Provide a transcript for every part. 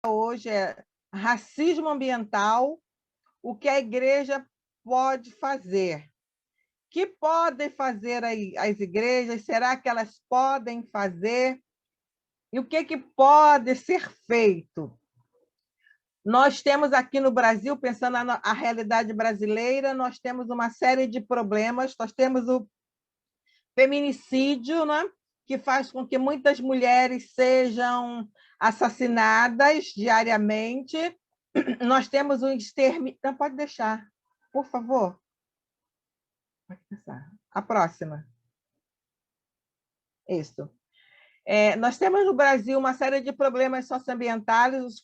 hoje é racismo ambiental, o que a igreja pode fazer. O que podem fazer as igrejas? Será que elas podem fazer? E o que pode ser feito? Nós temos aqui no Brasil, pensando na realidade brasileira, nós temos uma série de problemas. Nós temos o feminicídio, né? Que faz com que muitas mulheres sejam assassinadas diariamente. Nós temos um extermínio... Não, pode deixar, por favor. Pode passar. A próxima. Isso. Nós temos no Brasil uma série de problemas socioambientais,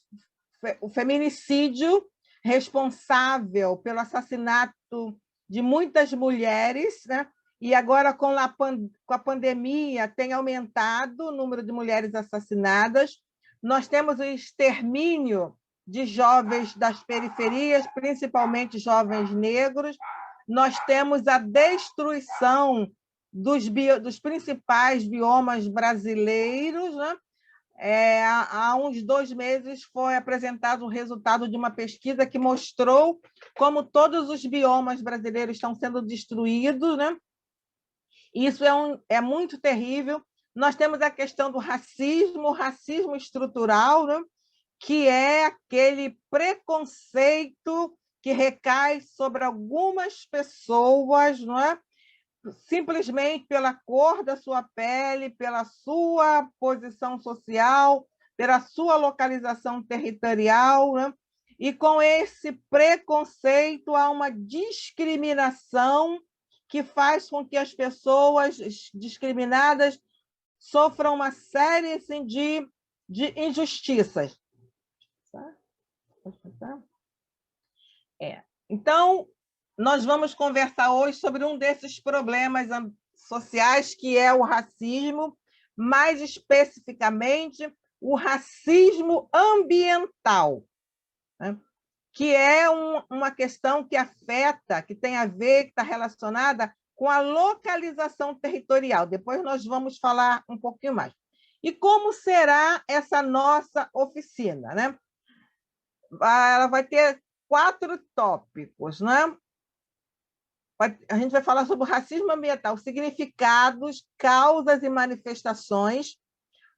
o feminicídio responsável pelo assassinato de muitas mulheres, né? E agora, com a pandemia, tem aumentado o número de mulheres assassinadas. Nós temos o extermínio de jovens das periferias, principalmente jovens negros. Nós temos a destruição dos principais biomas brasileiros, né? Há uns 2 meses foi apresentado o resultado de uma pesquisa que mostrou como todos os biomas brasileiros estão sendo destruídos, né? Isso é muito terrível. Nós temos a questão do racismo, o racismo estrutural, né? Que é aquele preconceito que recai sobre algumas pessoas, não é? Simplesmente pela cor da sua pele, pela sua posição social, pela sua localização territorial, né? E com esse preconceito há uma discriminação que faz com que as pessoas discriminadas sofram uma série assim, de injustiças. Então, nós vamos conversar hoje sobre um desses problemas sociais, que é o racismo, mais especificamente o racismo ambiental, né? Que é uma questão que afeta, que tem a ver, que está relacionada com a localização territorial. Depois nós vamos falar um pouquinho mais. E como será essa nossa oficina, né? Ela vai ter 4 tópicos, né? A gente vai falar sobre o racismo ambiental, significados, causas e manifestações.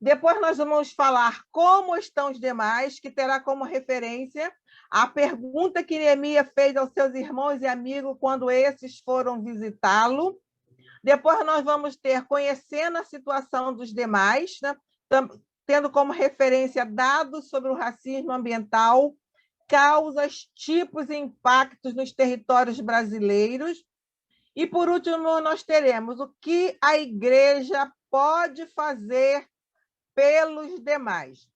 Depois nós vamos falar como estão os demais, que terá como referência a pergunta que Neemias fez aos seus irmãos e amigos quando esses foram visitá-lo. Depois nós vamos ter conhecendo a situação dos demais, né? Tendo como referência dados sobre o racismo ambiental, causas, tipos e impactos nos territórios brasileiros. E, por último, nós teremos o que a igreja pode fazer pelos demais.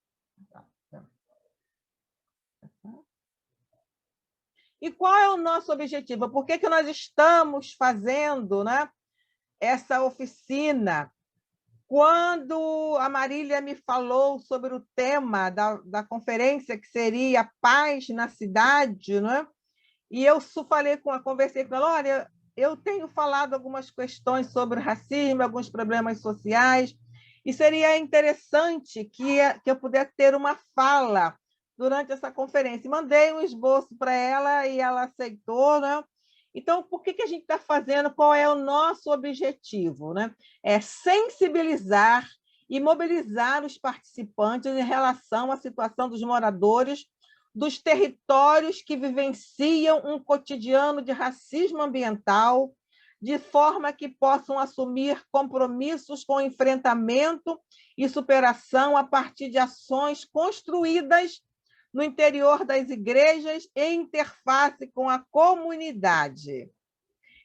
E qual é o nosso objetivo? Por que nós estamos fazendo, né, essa oficina? Quando a Marília me falou sobre o tema da conferência, que seria Paz na Cidade, né? E eu conversei com ela, olha, eu tenho falado algumas questões sobre racismo, alguns problemas sociais, e seria interessante que eu pudesse ter uma fala durante essa conferência. Mandei um esboço para ela e ela aceitou, né? Então, por que a gente está fazendo? Qual é o nosso objetivo, né? É sensibilizar e mobilizar os participantes em relação à situação dos moradores dos territórios que vivenciam um cotidiano de racismo ambiental, de forma que possam assumir compromissos com enfrentamento e superação a partir de ações construídas no interior das igrejas em interface com a comunidade.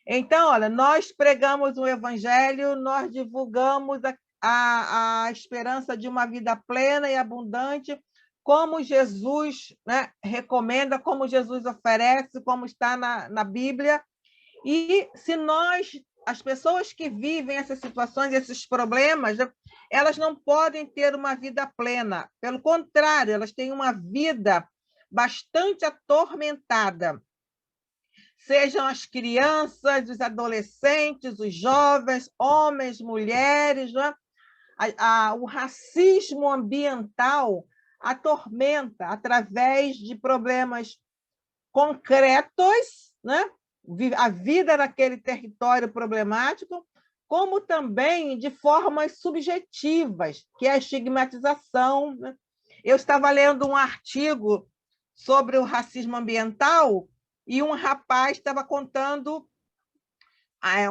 Então, olha, nós pregamos o evangelho, nós divulgamos a esperança de uma vida plena e abundante, como Jesus, né, recomenda, como Jesus oferece, como está na Bíblia. E se as pessoas que vivem essas situações, esses problemas, elas não podem ter uma vida plena. Pelo contrário, elas têm uma vida bastante atormentada. Sejam as crianças, os adolescentes, os jovens, homens, mulheres, né? O racismo ambiental atormenta através de problemas concretos, né? A vida naquele território problemático, como também de formas subjetivas, que é a estigmatização, né? Eu estava lendo um artigo sobre o racismo ambiental e um rapaz estava contando,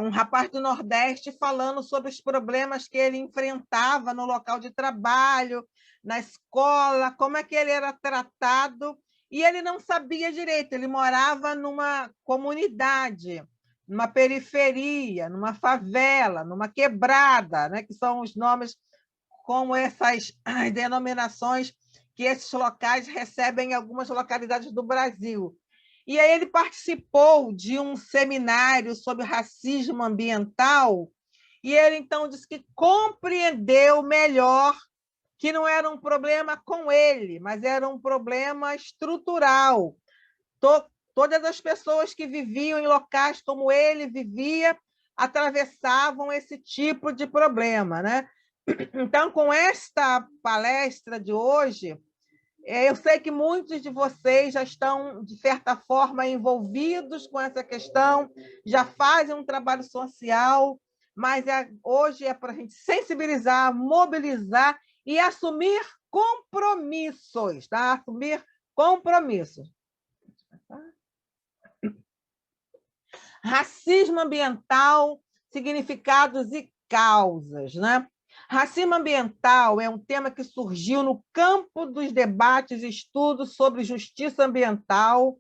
um rapaz do Nordeste falando sobre os problemas que ele enfrentava no local de trabalho, na escola, como é que ele era tratado, e ele não sabia direito, ele morava numa comunidade, numa periferia, numa favela, numa quebrada, né, que são os nomes como essas denominações que esses locais recebem em algumas localidades do Brasil. E aí ele participou de um seminário sobre racismo ambiental e ele, então, disse que compreendeu melhor que não era um problema com ele, mas era um problema estrutural. Todas as pessoas que viviam em locais como ele vivia atravessavam esse tipo de problema, né? Então, com esta palestra de hoje, eu sei que muitos de vocês já estão, de certa forma, envolvidos com essa questão, já fazem um trabalho social, mas hoje é para a gente sensibilizar, mobilizar e assumir compromissos, tá? Assumir compromissos. Racismo ambiental, significados e causas, né? Racismo ambiental é um tema que surgiu no campo dos debates e estudos sobre justiça ambiental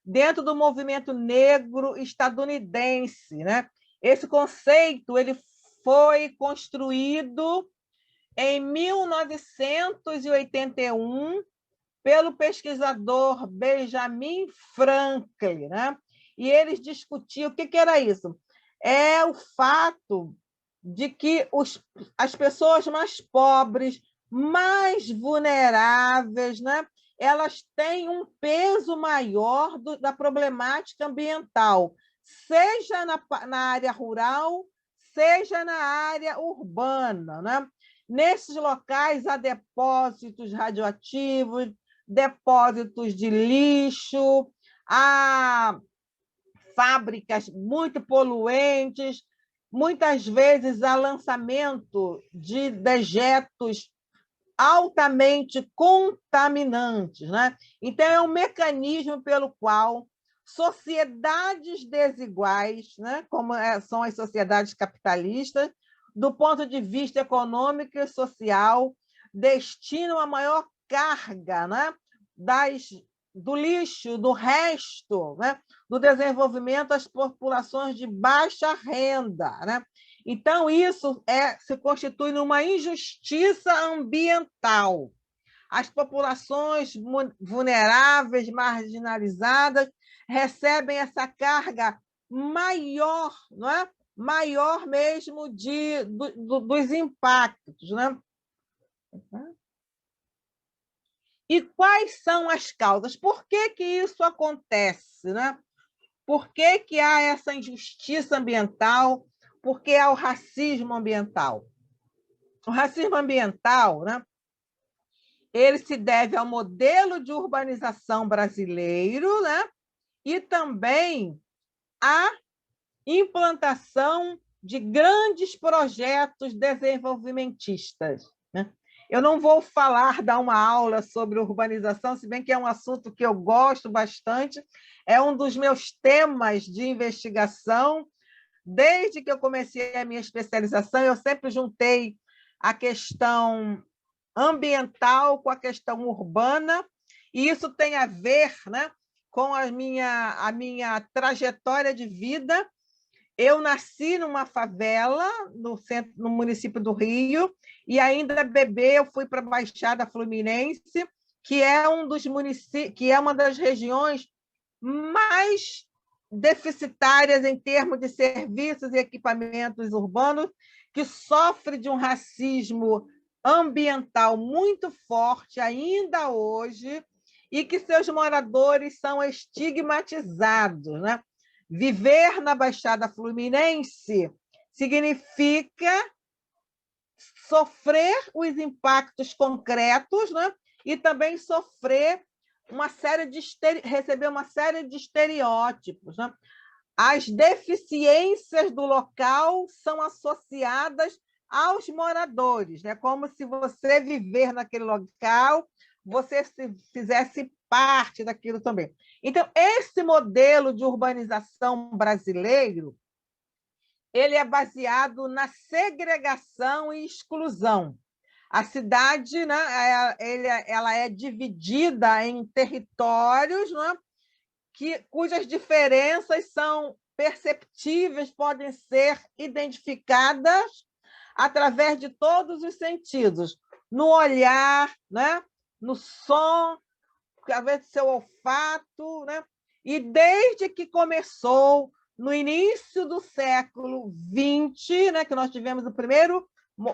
dentro do movimento negro estadunidense, né? Esse conceito ele foi construído em 1981 pelo pesquisador Benjamin Franklin, né? E eles discutiam o que era isso. É o fato de que as pessoas mais pobres, mais vulneráveis, né? Elas têm um peso maior da problemática ambiental, seja na área rural, seja na área urbana, né? Nesses locais há depósitos radioativos, depósitos de lixo, há fábricas muito poluentes, muitas vezes há lançamento de dejetos altamente contaminantes, né? Então, é um mecanismo pelo qual sociedades desiguais, né, como são as sociedades capitalistas, do ponto de vista econômico e social, destinam a maior carga, né, do lixo, do resto, né, do desenvolvimento às populações de baixa renda, né? Então, isso se constitui numa injustiça ambiental. As populações vulneráveis, marginalizadas, recebem essa carga maior, não é? Maior mesmo dos impactos, né? E quais são as causas? Por que isso acontece, né? Por que há essa injustiça ambiental? Por que há o racismo ambiental? O racismo ambiental, né, ele se deve ao modelo de urbanização brasileiro, né, e também à implantação de grandes projetos desenvolvimentistas, né? Eu não vou dar uma aula sobre urbanização, se bem que é um assunto que eu gosto bastante, é um dos meus temas de investigação. Desde que eu comecei a minha especialização, eu sempre juntei a questão ambiental com a questão urbana, e isso tem a ver, né, com a minha trajetória de vida. Eu nasci numa favela no município do Rio, e ainda bebê eu fui para a Baixada Fluminense, que é uma das regiões mais deficitárias em termos de serviços e equipamentos urbanos, que sofre de um racismo ambiental muito forte ainda hoje, e que seus moradores são estigmatizados, né? Viver na Baixada Fluminense significa sofrer os impactos concretos, né, e também receber uma série de estereótipos, né? As deficiências do local são associadas aos moradores, né? Como se você viver naquele local, você se fizesse parte daquilo também. Então, esse modelo de urbanização brasileiro, ele é baseado na segregação e exclusão. A cidade, né, ela é dividida em territórios, né, cujas diferenças são perceptíveis, podem ser identificadas através de todos os sentidos, no olhar, né, no som, através do seu olfato, né? E desde que começou, no início do século XX, né, que nós tivemos o primeiro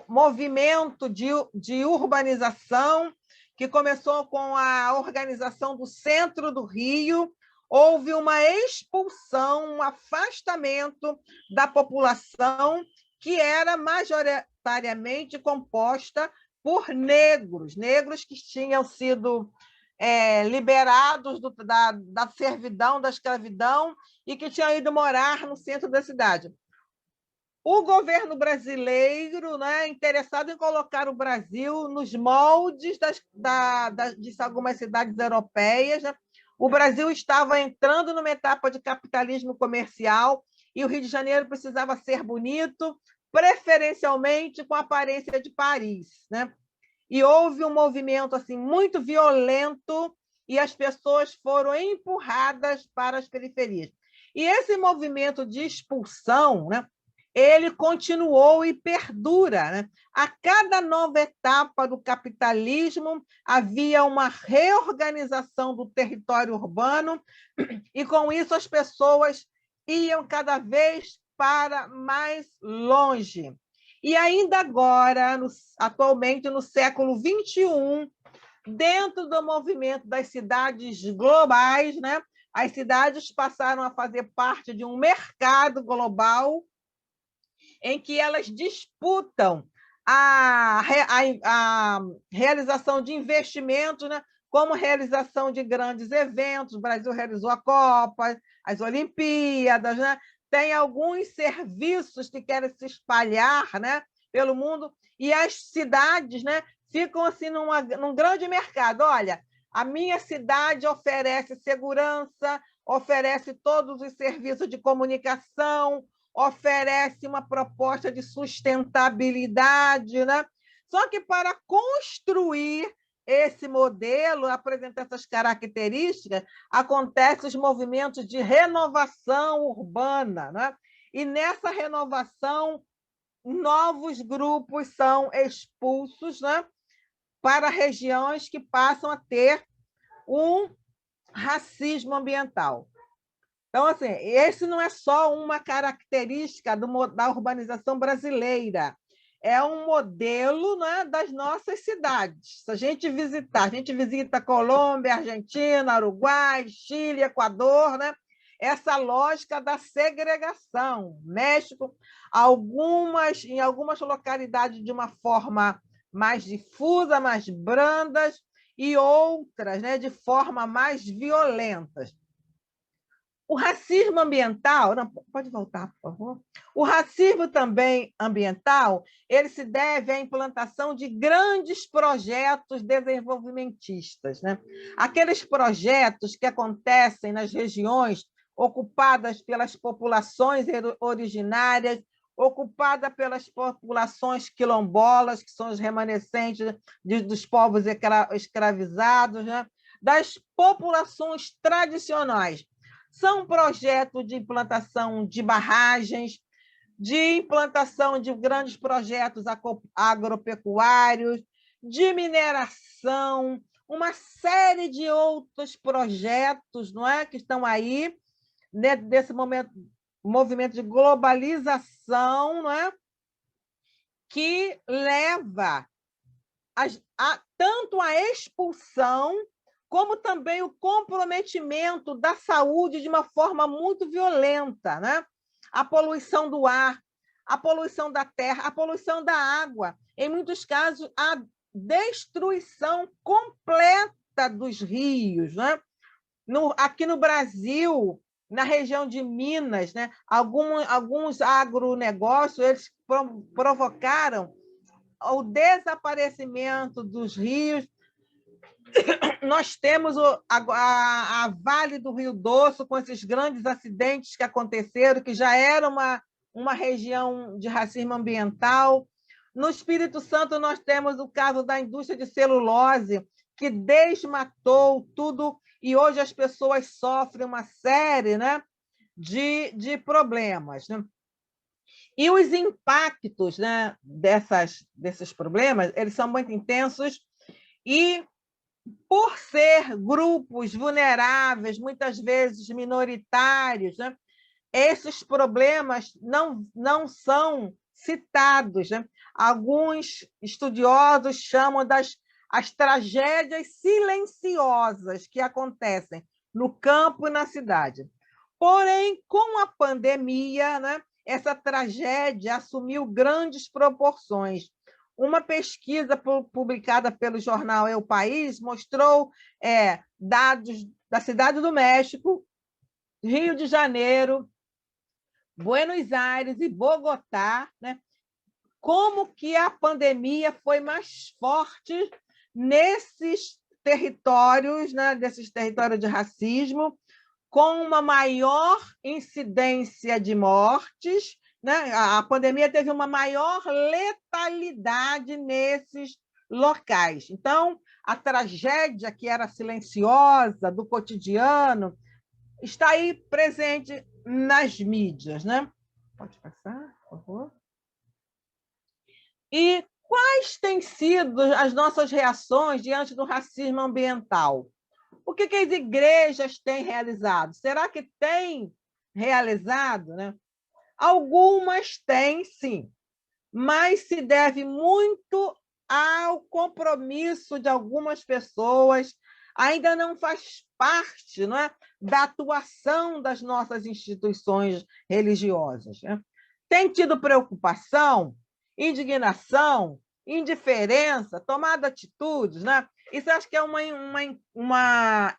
movimento de urbanização, que começou com a organização do centro do Rio, houve uma expulsão, um afastamento da população que era majoritariamente composta por negros que tinham sido liberados da servidão, da escravidão, e que tinham ido morar no centro da cidade. O governo brasileiro, né, interessado em colocar o Brasil nos moldes de algumas cidades europeias, né? O Brasil estava entrando numa etapa de capitalismo comercial e o Rio de Janeiro precisava ser bonito, preferencialmente com a aparência de Paris, né? E houve um movimento assim muito violento e as pessoas foram empurradas para as periferias. E esse movimento de expulsão, né, ele continuou e perdura, né? A cada nova etapa do capitalismo havia uma reorganização do território urbano e, com isso, as pessoas iam cada vez para mais longe. E ainda agora, atualmente, no século XXI, dentro do movimento das cidades globais, né? As cidades passaram a fazer parte de um mercado global em que elas disputam a realização de investimentos, né? Como realização de grandes eventos. O Brasil realizou a Copa, as Olimpíadas, né? Tem alguns serviços que querem se espalhar, né, pelo mundo, e as cidades, né, ficam assim num grande mercado. Olha, a minha cidade oferece segurança, oferece todos os serviços de comunicação, oferece uma proposta de sustentabilidade, né? Só que para construir esse modelo, apresentar essas características, acontecem os movimentos de renovação urbana, né? E nessa renovação, novos grupos são expulsos, né, para regiões que passam a ter um racismo ambiental. Então, assim, esse não é só uma característica da urbanização brasileira, é um modelo, né, das nossas cidades. Se a gente visita Colômbia, Argentina, Uruguai, Chile, Equador, né? Essa lógica da segregação. México, em algumas localidades de uma forma mais difusa, mais brandas, e outras, né, de forma mais violenta. O racismo ambiental, não, pode voltar, por favor. O racismo também ambiental, ele se deve à implantação de grandes projetos desenvolvimentistas, né? Aqueles projetos que acontecem nas regiões ocupadas pelas populações originárias, ocupada pelas populações quilombolas, que são os remanescentes dos povos escravizados, né? Das populações tradicionais. São projetos de implantação de barragens, de implantação de grandes projetos agropecuários, de mineração, uma série de outros projetos, não é, que estão aí, dentro desse movimento de globalização, não é, que leva tanto a expulsão como também o comprometimento da saúde de uma forma muito violenta, né? A poluição do ar, a poluição da terra, a poluição da água. Em muitos casos, destruição completa dos rios, né? Aqui no Brasil, na região de Minas, né? Alguns agronegócios eles provocaram o desaparecimento dos rios. Nós temos a Vale do Rio Doce, com esses grandes acidentes que aconteceram, que já era uma região de racismo ambiental. No Espírito Santo, nós temos o caso da indústria de celulose, que desmatou tudo, e hoje as pessoas sofrem uma série, né, de problemas. Né? E os impactos, né, desses problemas, eles são muito intensos, e por ser grupos vulneráveis, muitas vezes minoritários, né, esses problemas não são citados. Né? Alguns estudiosos chamam as tragédias silenciosas que acontecem no campo e na cidade. Porém, com a pandemia, né, essa tragédia assumiu grandes proporções. Uma pesquisa publicada pelo jornal É o País mostrou dados da Cidade do México, Rio de Janeiro, Buenos Aires e Bogotá, né? Como que a pandemia foi mais forte nesses territórios, né? Desses territórios de racismo, com uma maior incidência de mortes, né? A pandemia teve uma maior letalidade nesses locais. Então, a tragédia que era silenciosa do cotidiano está aí presente nas mídias, né? Pode passar, por favor. E quais têm sido as nossas reações diante do racismo ambiental? O que as igrejas têm realizado? Será que têm realizado? Né? Algumas têm, sim, mas se deve muito ao compromisso de algumas pessoas, ainda não faz parte, não é, da atuação das nossas instituições religiosas. Né? Tem tido preocupação, indignação, indiferença, tomado atitudes. Né? Isso acho que é uma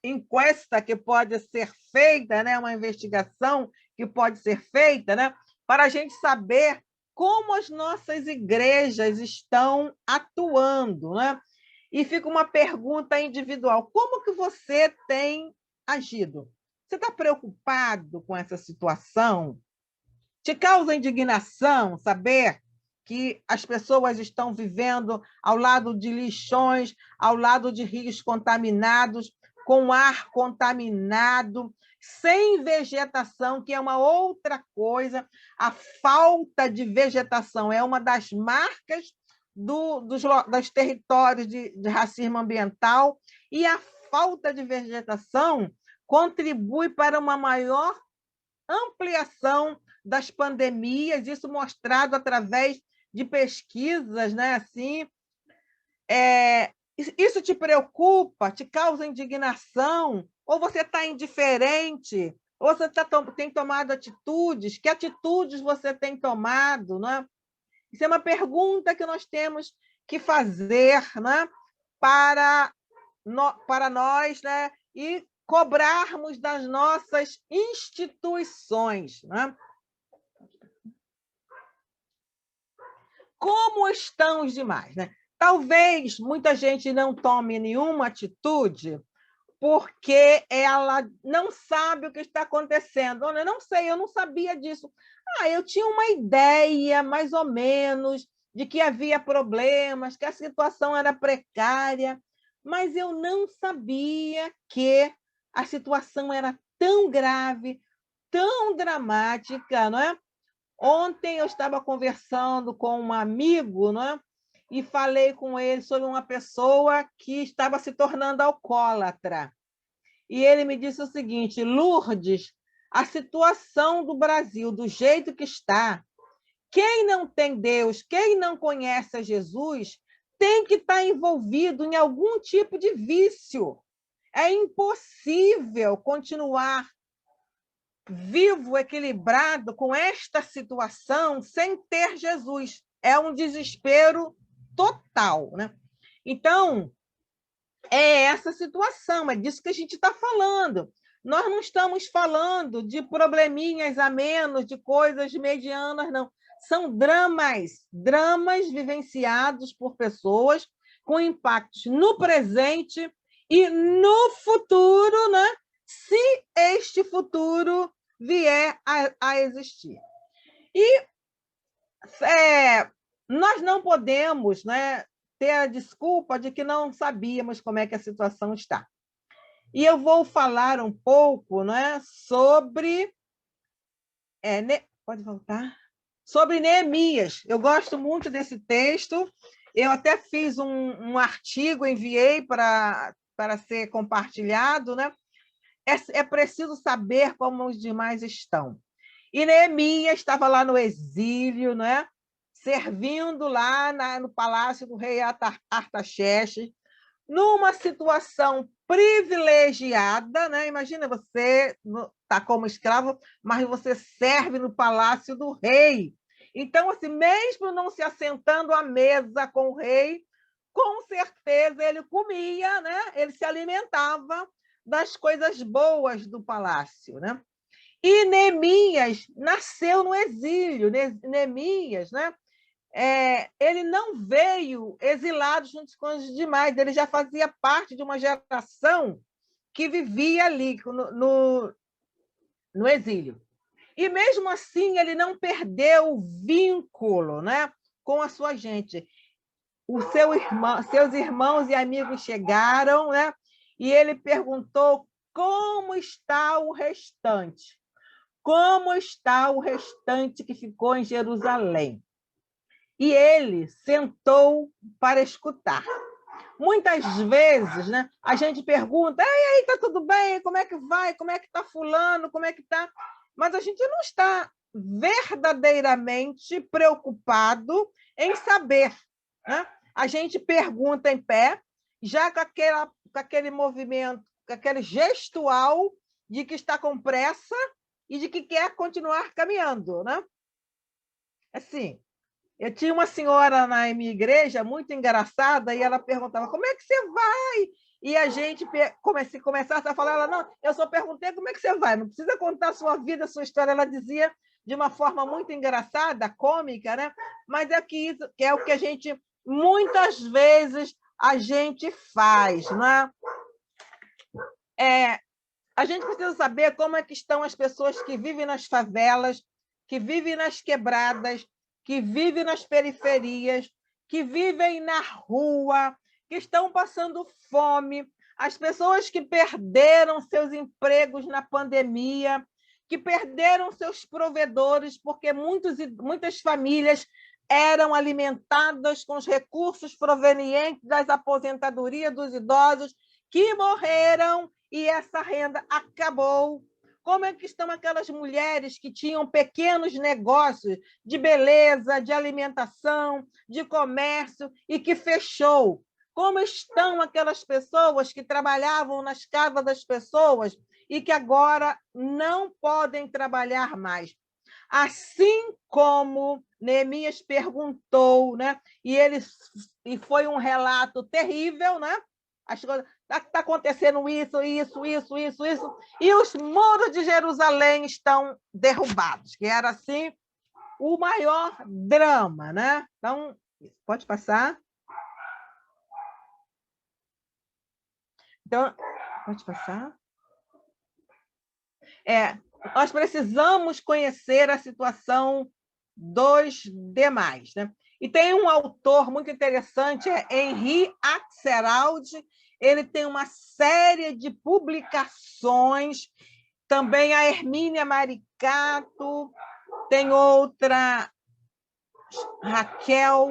enquesta que pode ser feita, né? Uma investigação que pode ser feita, né? Para a gente saber como as nossas igrejas estão atuando, né? E fica uma pergunta individual: como que você tem agido? Você está preocupado com essa situação? Te causa indignação saber que as pessoas estão vivendo ao lado de lixões, ao lado de rios contaminados, com ar contaminado, sem vegetação, que é uma outra coisa. A falta de vegetação é uma das marcas dos territórios de racismo ambiental, e a falta de vegetação contribui para uma maior ampliação das pandemias, isso mostrado através de pesquisas, né? Assim, isso te preocupa, te causa indignação, ou você está indiferente, ou você tem tomado atitudes? Que atitudes você tem tomado? Né? Isso é uma pergunta que nós temos que fazer, né? para nós, né? E cobrarmos das nossas instituições. Né? Como estão os demais? Né? Talvez muita gente não tome nenhuma atitude porque ela não sabe o que está acontecendo. Eu não sei, eu não sabia disso. Eu tinha uma ideia, mais ou menos, de que havia problemas, que a situação era precária, mas eu não sabia que a situação era tão grave, tão dramática, não é? Ontem eu estava conversando com um amigo, não é? E falei com ele sobre uma pessoa que estava se tornando alcoólatra. E ele me disse o seguinte: Lourdes, a situação do Brasil, do jeito que está, quem não tem Deus, quem não conhece a Jesus, tem que estar envolvido em algum tipo de vício. É impossível continuar vivo, equilibrado com esta situação sem ter Jesus. É um desespero total. Né? Então, é essa situação, é disso que a gente está falando. Nós não estamos falando de probleminhas a menos, de coisas medianas, não. São dramas vivenciados por pessoas com impactos no presente e no futuro, né? Se este futuro vier a existir. E nós não podemos, né, ter a desculpa de que não sabíamos como é que a situação está. E eu vou falar um pouco, né, sobre... pode voltar? Sobre Neemias. Eu gosto muito desse texto. Eu até fiz um artigo, enviei para ser compartilhado, né? É preciso saber como os demais estão. E Neemias estava lá no exílio, né? Servindo lá no palácio do rei Artaxerxes, numa situação privilegiada, né? Imagina, você está como escravo, mas você serve no palácio do rei. Então, assim, mesmo não se assentando à mesa com o rei, com certeza ele comia, né? Ele se alimentava das coisas boas do palácio, né? E Neemias nasceu no exílio. Neemias, né? Ele não veio exilado junto com os demais, ele já fazia parte de uma geração que vivia ali, no exílio. E, mesmo assim, ele não perdeu o vínculo, né, com a sua gente. Seus irmãos e amigos chegaram, né, e ele perguntou como está o restante. Como está o restante que ficou em Jerusalém? E ele sentou para escutar. Muitas vezes, né, a gente pergunta: e aí, está tudo bem? Como é que vai? Como é que está fulano? Como é que está? Mas a gente não está verdadeiramente preocupado em saber, né? A gente pergunta em pé, já com aquele movimento, com aquele gestual de que está com pressa e de que quer continuar caminhando, né? Assim, eu tinha uma senhora na minha igreja muito engraçada e ela perguntava: como é que você vai? E a gente começasse a falar, ela: não, eu só perguntei como é que você vai, não precisa contar a sua vida, a sua história. Ela dizia de uma forma muito engraçada, cômica, né? Mas é que isso é o que a gente, muitas vezes, a gente faz, né? A gente precisa saber como é que estão as pessoas que vivem nas favelas, que vivem nas quebradas, que vivem nas periferias, que vivem na rua, que estão passando fome, as pessoas que perderam seus empregos na pandemia, que perderam seus provedores, porque muitas famílias eram alimentadas com os recursos provenientes das aposentadorias dos idosos, que morreram e essa renda acabou. Como é que estão aquelas mulheres que tinham pequenos negócios de beleza, de alimentação, de comércio e que fechou? Como estão aquelas pessoas que trabalhavam nas casas das pessoas e que agora não podem trabalhar mais? Assim como Neemias perguntou, né? E foi um relato terrível, né? As coisas, está acontecendo isso, e os muros de Jerusalém estão derrubados, que era assim o maior drama, né? Então, pode passar. Então, pode passar. Nós precisamos conhecer a situação dos demais, né? E tem um autor muito interessante, Henri Axelrod. Ele tem uma série de publicações, também a Hermínia Maricato, tem outra, Raquel,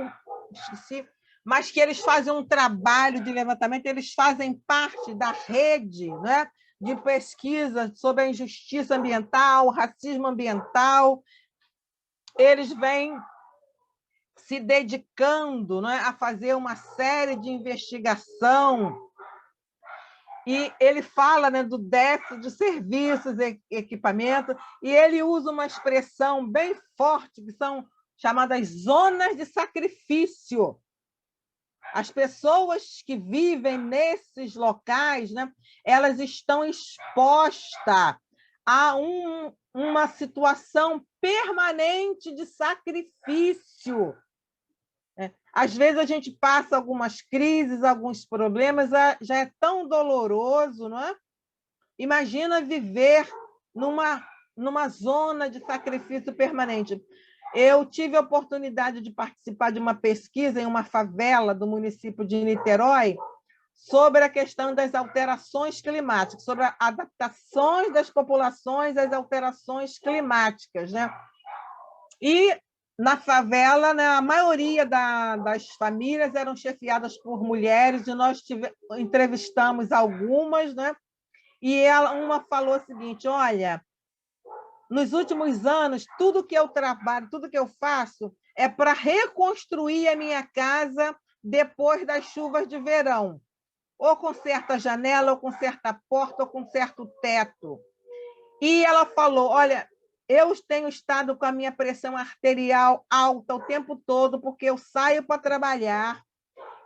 esqueci, mas que eles fazem um trabalho de levantamento, eles fazem parte da rede, né, de pesquisa sobre a injustiça ambiental, o racismo ambiental. Eles vêm se dedicando, né, a fazer uma série de investigação. E ele fala, né, do déficit de serviços e equipamento, e ele usa uma expressão bem forte, que são chamadas zonas de sacrifício. As pessoas que vivem nesses locais, né, elas estão expostas a uma situação permanente de sacrifício. Às vezes a gente passa algumas crises, alguns problemas, já é tão doloroso, não é? Imagina viver numa zona de sacrifício permanente. Eu tive a oportunidade de participar de uma pesquisa em uma favela do município de Niterói sobre a questão das alterações climáticas, sobre as adaptações das populações às alterações climáticas, né? E na favela, né, a maioria das famílias eram chefiadas por mulheres, e nós entrevistamos algumas, né? E uma falou o seguinte: olha, nos últimos anos, tudo que eu trabalho, tudo que eu faço é para reconstruir a minha casa depois das chuvas de verão. Ou conserta a janela, ou conserta a porta, ou conserta o teto. E ela falou: olha, eu tenho estado com a minha pressão arterial alta o tempo todo, porque eu saio para trabalhar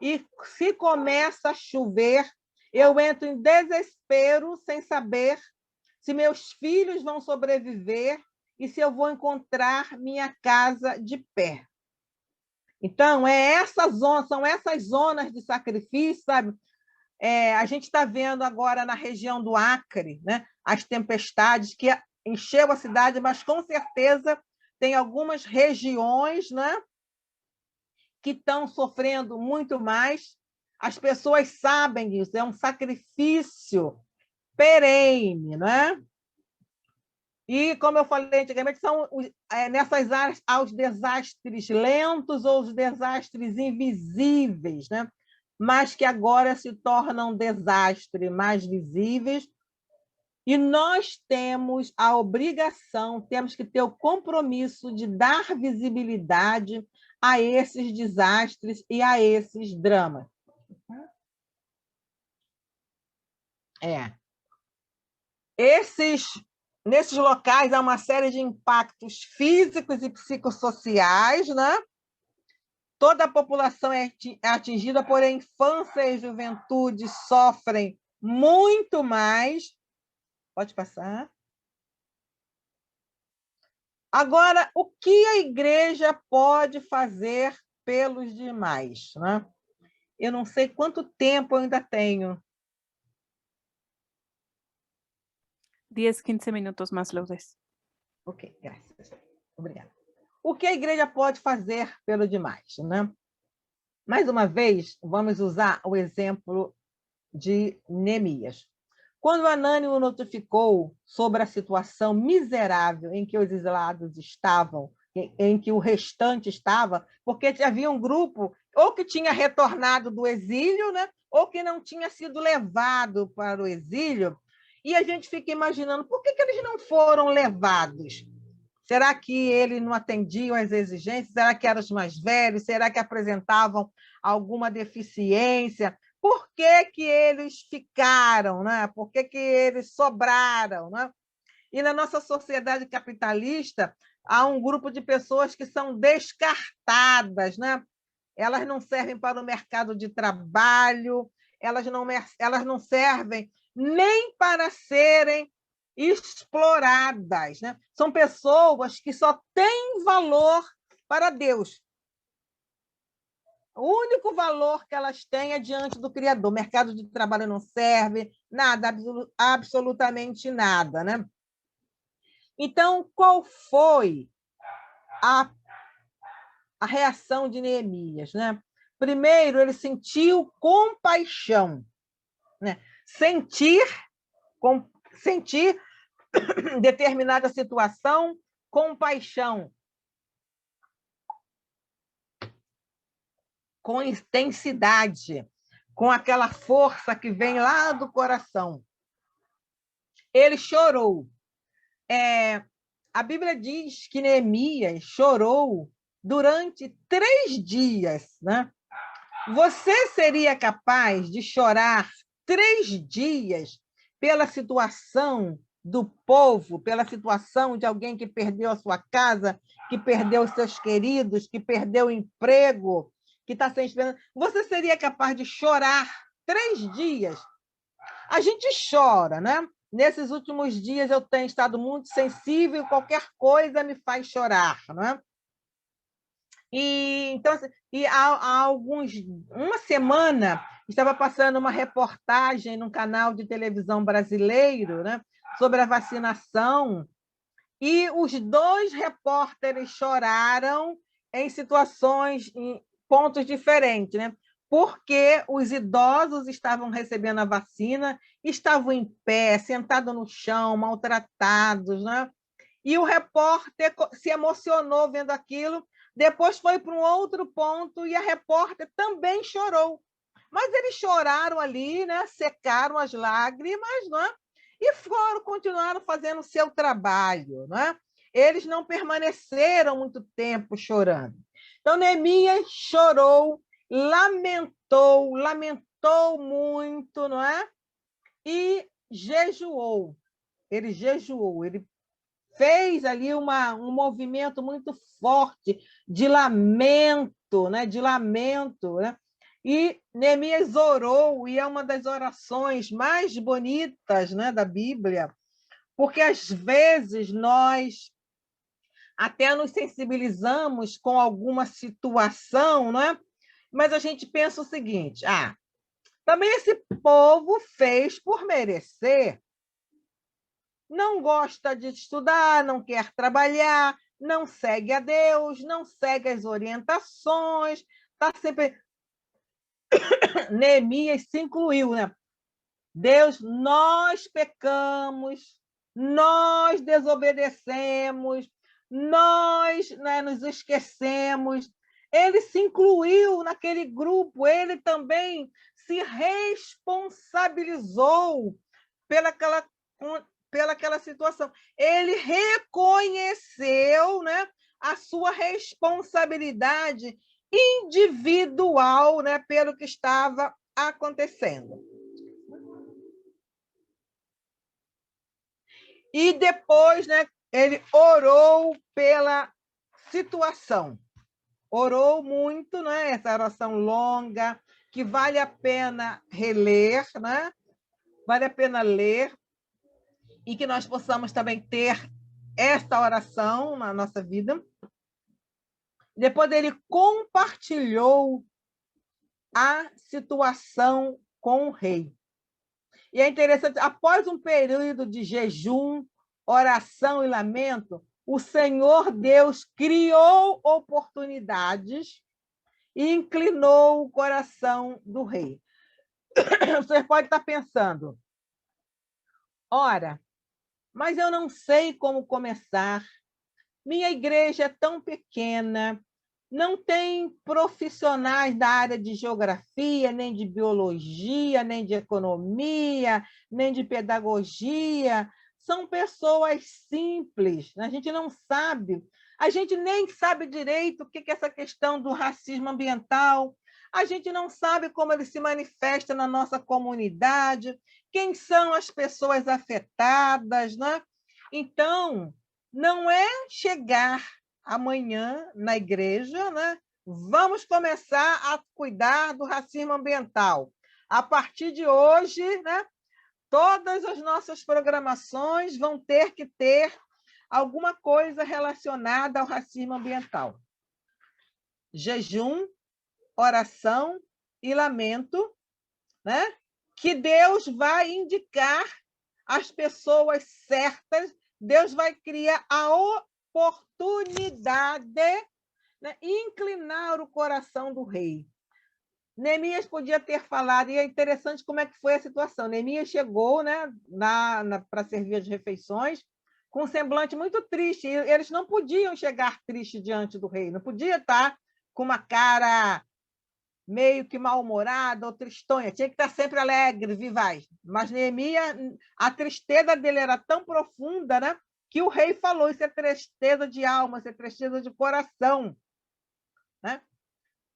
e, se começa a chover, eu entro em desespero sem saber se meus filhos vão sobreviver e se eu vou encontrar minha casa de pé. Então, são essas zonas de sacrifício, sabe? A gente está vendo agora na região do Acre, né, as tempestades que encheu a cidade, mas com certeza tem algumas regiões, né, que estão sofrendo muito mais. As pessoas sabem disso, é um sacrifício perene, né? E, como eu falei antigamente, são nessas áreas aos desastres lentos ou os desastres invisíveis, né? Mas que agora se tornam desastres mais visíveis. E nós temos a obrigação, temos que ter o compromisso de dar visibilidade a esses desastres e a esses dramas. Nesses locais há uma série de impactos físicos e psicossociais, né? Toda a população é atingida, porém, a infância e a juventude sofrem muito mais. Pode passar. Agora, o que a igreja pode fazer pelos demais, né? Eu não sei quanto tempo eu ainda tenho. 10, 15 minutos mais, Lourdes. Ok, graças. Obrigada. O que a igreja pode fazer pelo demais, né? Mais uma vez, vamos usar o exemplo de Neemias. Quando Anani o notificou sobre a situação miserável em que os exilados estavam, em que o restante estava, porque havia um grupo ou que tinha retornado do exílio, né, ou que não tinha sido levado para o exílio, e a gente fica imaginando por que eles não foram levados. Será que eles não atendiam às exigências? Será que eram os mais velhos? Será que apresentavam alguma deficiência? Por que eles ficaram? Né? Por que eles sobraram? Né? E na nossa sociedade capitalista, há um grupo de pessoas que são descartadas. Né? Elas não servem para o mercado de trabalho, elas não servem nem para serem exploradas. Né? São pessoas que só têm valor para Deus. O único valor que elas têm é diante do Criador. O mercado de trabalho não serve, nada, absolutamente nada. Né? Então, qual foi a reação de Neemias? Né? Primeiro, ele sentiu compaixão. Né? Sentir determinada situação com paixão, com intensidade, com aquela força que vem lá do coração. Ele chorou. A Bíblia diz que Neemias chorou durante 3 dias. Né? Você seria capaz de chorar 3 dias pela situação do povo, pela situação de alguém que perdeu a sua casa, que perdeu os seus queridos, que perdeu o emprego, que está sem esperança, você seria capaz de chorar 3 dias? A gente chora, né? Nesses últimos dias eu tenho estado muito sensível, qualquer coisa me faz chorar, né? E então, há uma semana estava passando uma reportagem num canal de televisão brasileiro, né, sobre a vacinação, e os 2 repórteres choraram em situações, em pontos diferentes, né? Porque os idosos estavam recebendo a vacina, estavam em pé, sentados no chão, maltratados, né? E o repórter se emocionou vendo aquilo, depois foi para um outro ponto e a repórter também chorou. Mas eles choraram ali, né? Secaram as lágrimas, né? E continuaram fazendo o seu trabalho, né? Eles não permaneceram muito tempo chorando. Então, Neemias chorou, lamentou muito, não é? E jejuou. Ele fez ali um movimento muito forte de lamento, né? De lamento, né? E Neemias orou, e é uma das orações mais bonitas, né, da Bíblia, porque às vezes nós até nos sensibilizamos com alguma situação, né? Mas a gente pensa o seguinte: também esse povo fez por merecer. Não gosta de estudar, não quer trabalhar, não segue a Deus, não segue as orientações, está sempre. Neemias se incluiu, né? Deus, nós pecamos, nós desobedecemos, nós, né, nos esquecemos. Ele se incluiu naquele grupo, ele também se responsabilizou pelaquela situação. Ele reconheceu, né, a sua responsabilidade individual, né, pelo que estava acontecendo. E depois, né, ele orou pela situação. Orou muito, né? Essa oração longa, que vale a pena reler, né? Vale a pena ler, e que nós possamos também ter esta oração na nossa vida. Depois ele compartilhou a situação com o rei. E é interessante, após um período de jejum, oração e lamento, o Senhor Deus criou oportunidades e inclinou o coração do rei. Você pode estar pensando, ora, mas eu não sei como começar. Minha igreja é tão pequena, não tem profissionais da área de geografia, nem de biologia, nem de economia, nem de pedagogia. São pessoas simples, a gente não sabe. A gente nem sabe direito o que é essa questão do racismo ambiental. A gente não sabe como ele se manifesta na nossa comunidade, quem são as pessoas afetadas, né? Então, não é chegar amanhã na igreja, né? Vamos começar a cuidar do racismo ambiental. A partir de hoje, né, todas as nossas programações vão ter que ter alguma coisa relacionada ao racismo ambiental. Jejum, oração e lamento, né? Que Deus vai indicar as pessoas certas, Deus vai criar a oportunidade, né, inclinar o coração do rei. Neemias podia ter falado, e é interessante como é que foi a situação. Neemias chegou, né, para servir as refeições com um semblante muito triste. E eles não podiam chegar tristes diante do rei, não podia estar com uma cara meio que mal-humorada ou tristonha, tinha que estar sempre alegre, vivaz. Mas Neemias, a tristeza dele era tão profunda, né, que o rei falou: isso é tristeza de alma, isso é tristeza de coração, né?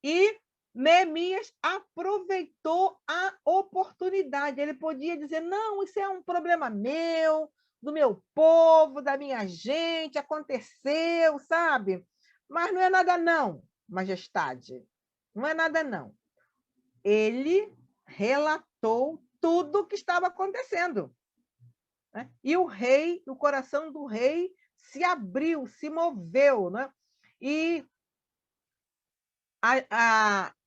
E Neemias aproveitou a oportunidade. Ele podia dizer: não, isso é um problema meu, do meu povo, da minha gente, aconteceu, sabe? Mas não é nada não, majestade. Não é nada, não. Ele relatou tudo o que estava acontecendo, né? E o coração do rei se abriu, se moveu, né? E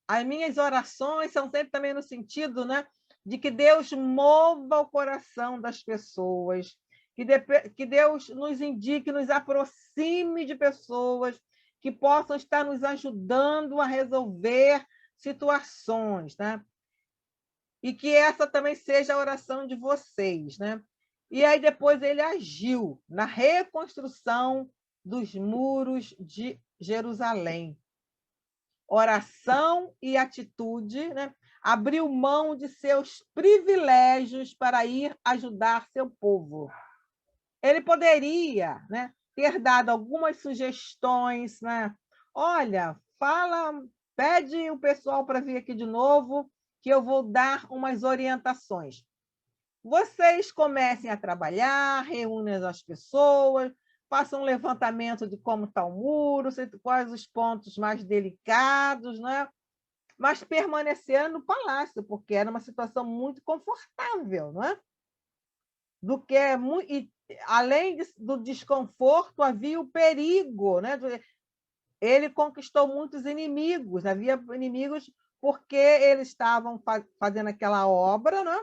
as minhas orações são sempre também no sentido, né, de que Deus mova o coração das pessoas, que Deus nos indique, nos aproxime de pessoas que possam estar nos ajudando a resolver situações, né? E que essa também seja a oração de vocês, né? E aí depois ele agiu na reconstrução dos muros de Jerusalém. Oração e atitude, né? Abriu mão de seus privilégios para ir ajudar seu povo. Ele poderia, né, ter dado algumas sugestões, né? Olha, pede o pessoal para vir aqui de novo, que eu vou dar umas orientações. Vocês comecem a trabalhar, reúnem as pessoas, façam um levantamento de como está o muro, quais os pontos mais delicados, né? Mas permanecer no palácio, porque era uma situação muito confortável, não é? Além do desconforto, havia o perigo, né? Ele conquistou muitos inimigos, havia inimigos porque eles estavam fazendo aquela obra, né?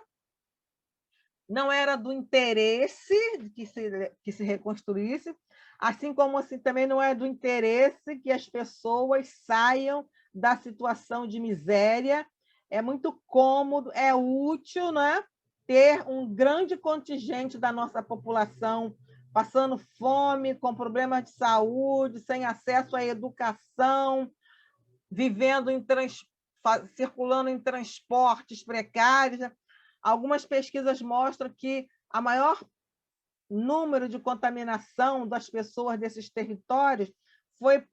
Não era do interesse que se reconstruísse, assim como assim, também não é do interesse que as pessoas saiam da situação de miséria. É muito cômodo, é útil, né, ter um grande contingente da nossa população passando fome, com problemas de saúde, sem acesso à educação, circulando em transportes precários. Algumas pesquisas mostram que a maior número de contaminação das pessoas desses territórios foi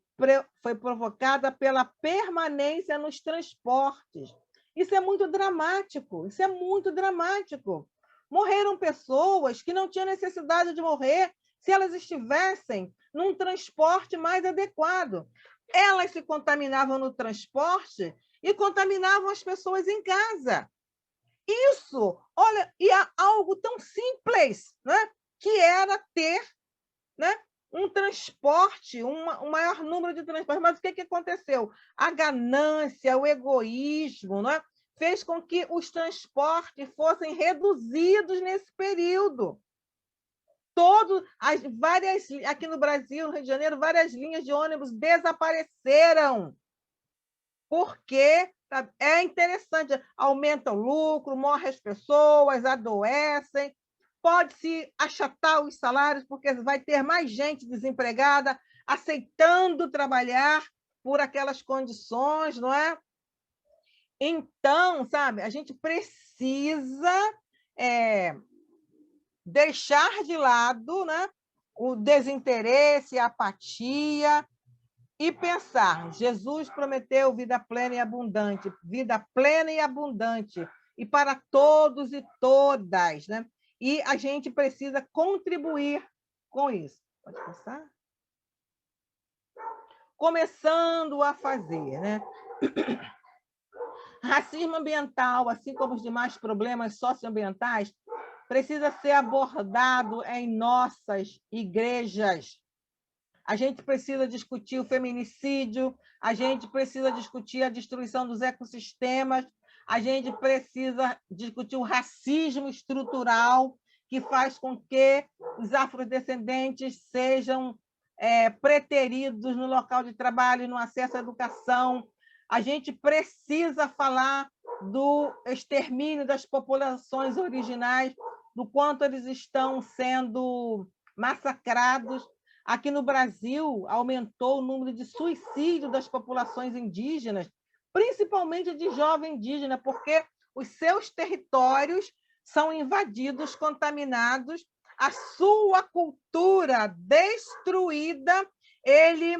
provocada pela permanência nos transportes. Isso é muito dramático, isso é muito dramático. Morreram pessoas que não tinham necessidade de morrer se elas estivessem num transporte mais adequado. Elas se contaminavam no transporte e contaminavam as pessoas em casa. Isso, olha, e há algo tão simples, né, que era ter, né, um transporte, um maior número de transportes. Mas o que aconteceu? A ganância, o egoísmo, né, fez com que os transportes fossem reduzidos nesse período. Aqui no Brasil, no Rio de Janeiro, várias linhas de ônibus desapareceram. Porque é interessante, aumenta o lucro, morrem as pessoas, adoecem, pode-se achatar os salários, porque vai ter mais gente desempregada aceitando trabalhar por aquelas condições, não é? Então, sabe, a gente precisa deixar de lado, né, o desinteresse, a apatia, e pensar, Jesus prometeu vida plena e abundante, e para todos e todas, né? E a gente precisa contribuir com isso. Pode passar? Começando a fazer, né? Racismo ambiental, assim como os demais problemas socioambientais, precisa ser abordado em nossas igrejas. A gente precisa discutir o feminicídio, a gente precisa discutir a destruição dos ecossistemas, a gente precisa discutir o racismo estrutural, que faz com que os afrodescendentes sejam preteridos no local de trabalho e no acesso à educação. A gente precisa falar do extermínio das populações originais, do quanto eles estão sendo massacrados. Aqui no Brasil, aumentou o número de suicídio das populações indígenas, principalmente de jovem indígena, porque os seus territórios são invadidos, contaminados, a sua cultura destruída, ele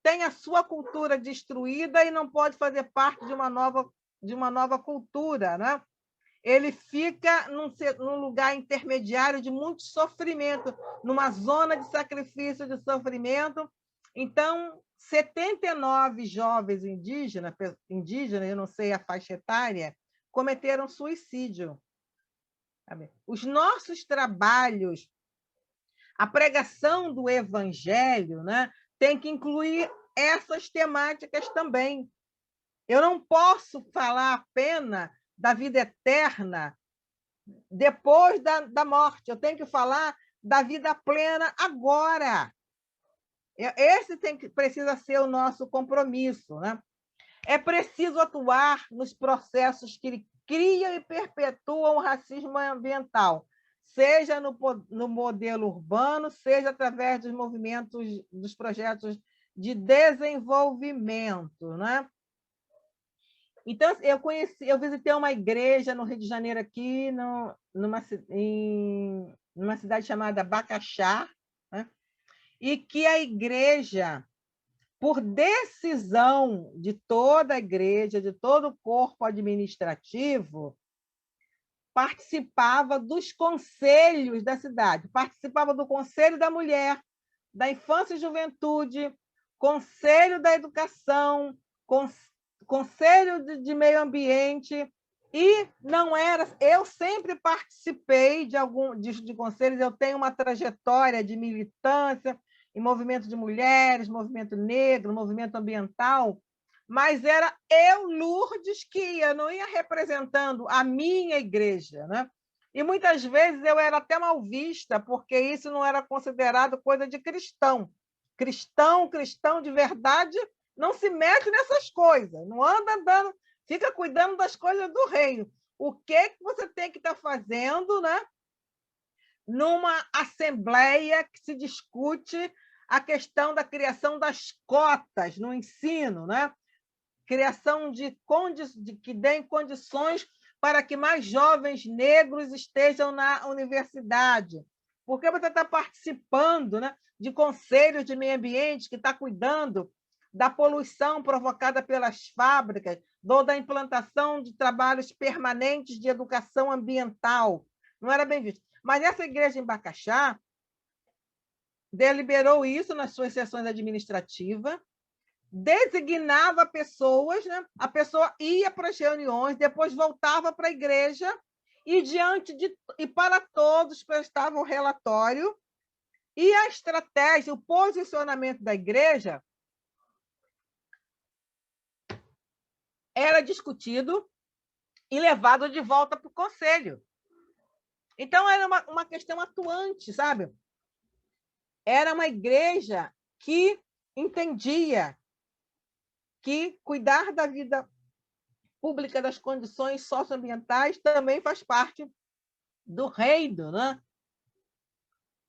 tem a sua cultura destruída e não pode fazer parte de uma nova cultura, né? Ele fica num lugar intermediário de muito sofrimento, numa zona de sacrifício, de sofrimento, Então, 79 jovens indígenas, eu não sei a faixa etária, cometeram suicídio. Sabe? Os nossos trabalhos, a pregação do evangelho, né, tem que incluir essas temáticas também. Eu não posso falar apenas da vida eterna depois da morte. Eu tenho que falar da vida plena agora. Esse precisa ser o nosso compromisso, né? É preciso atuar nos processos que criam e perpetuam o racismo ambiental, seja no modelo urbano, seja através dos movimentos, dos projetos de desenvolvimento, né? Então, eu visitei uma igreja no Rio de Janeiro, aqui, numa cidade chamada Bacaxá, né? E que a igreja, por decisão de toda a igreja, de todo o corpo administrativo, participava dos conselhos da cidade, participava do Conselho da Mulher, da Infância e Juventude, Conselho da Educação, Conselho de Meio Ambiente, e não era... Eu sempre participei de conselhos, eu tenho uma trajetória de militância em movimento de mulheres, movimento negro, movimento ambiental, mas era eu, Lourdes, que ia, não ia representando a minha igreja, né? E muitas vezes eu era até mal vista, porque isso não era considerado coisa de cristão. Cristão de verdade não se mete nessas coisas, não anda andando, fica cuidando das coisas do reino. O que você tem que estar fazendo, né? Numa assembleia que se discute a questão da criação das cotas no ensino, né? Criação que deem condições para que mais jovens negros estejam na universidade. Porque você está participando, né, de conselhos de meio ambiente que está cuidando da poluição provocada pelas fábricas, ou da implantação de trabalhos permanentes de educação ambiental. Não era bem visto. Mas essa igreja em Bacaxá deliberou isso nas suas sessões administrativas, designava pessoas, né? A pessoa ia para as reuniões, depois voltava para a igreja e para todos prestava um relatório, e a estratégia, o posicionamento da igreja era discutido e levado de volta para o conselho. Então, era uma questão atuante, sabe? Era uma igreja que entendia que cuidar da vida pública, das condições socioambientais, também faz parte do reino, né?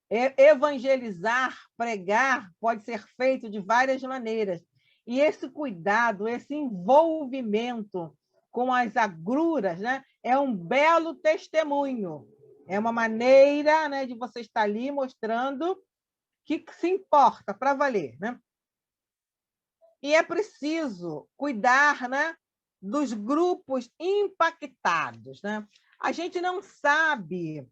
Evangelizar, pregar, pode ser feito de várias maneiras. E esse cuidado, esse envolvimento com as agruras, né, é um belo testemunho. É uma maneira, né, de você estar ali mostrando que se importa para valer, né? E é preciso cuidar, né, dos grupos impactados, né? A gente não sabe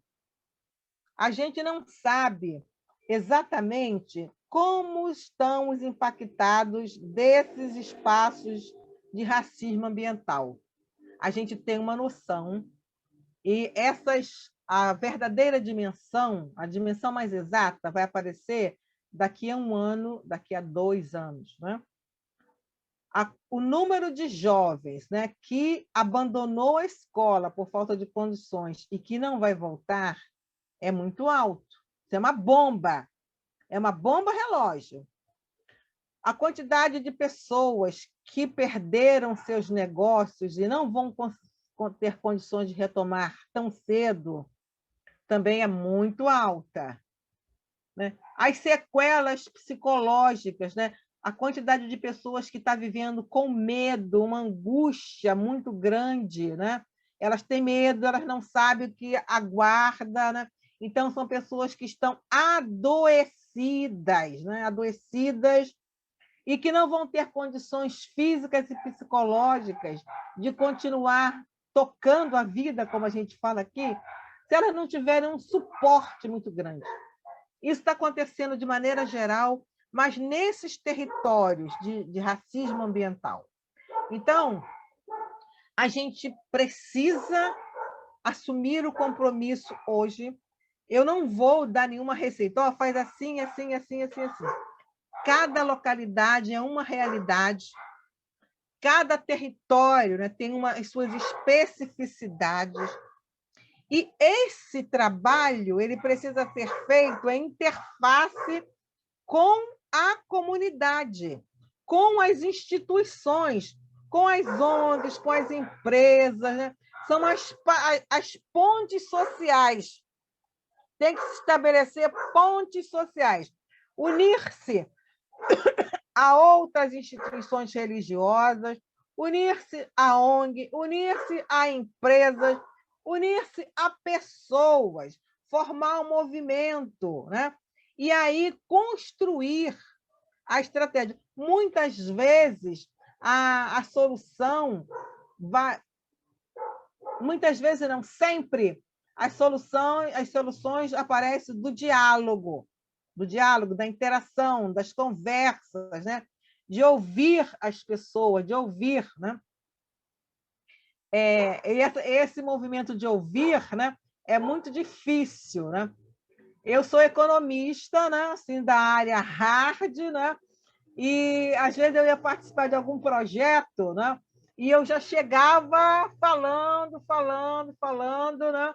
exatamente como estão os impactados desses espaços de racismo ambiental. A gente tem uma noção, e a verdadeira dimensão, a dimensão mais exata, vai aparecer daqui a 1 ano, daqui a 2 anos, né? O número de jovens, né, que abandonou a escola por falta de condições e que não vai voltar é muito alto. Isso é uma bomba relógio. A quantidade de pessoas que perderam seus negócios e não vão ter condições de retomar tão cedo também é muito alta, né? As sequelas psicológicas, né? A quantidade de pessoas que está vivendo com medo, uma angústia muito grande, né? Elas têm medo, elas não sabem o que aguarda, né? Então, são pessoas que estão adoecidas, né? Adoecidas, e que não vão ter condições físicas e psicológicas de continuar tocando a vida, como a gente fala aqui, se elas não tiverem um suporte muito grande. Isso está acontecendo de maneira geral, mas nesses territórios de racismo ambiental. Então, a gente precisa assumir o compromisso hoje. Eu não vou dar nenhuma receita, faz assim, assim, assim, assim, assim. Cada localidade é uma realidade, cada território, né, tem as suas especificidades, e esse trabalho ele precisa ser feito em interface com a comunidade, com as instituições, com as ONGs, com as empresas, né? São as pontes sociais. Tem que se estabelecer pontes sociais, unir-se a outras instituições religiosas, unir-se a ONG, unir-se a empresas, unir-se a pessoas, formar um movimento, né? E aí construir a estratégia. Muitas vezes a solução vai... Muitas vezes, não, sempre, as soluções aparecem do diálogo, da interação, das conversas, né? De ouvir as pessoas, de ouvir, né? Esse movimento de ouvir, né, é muito difícil, né? Eu sou economista, né, assim, da área hard, né? E às vezes eu ia participar de algum projeto, né? E eu já chegava falando, né?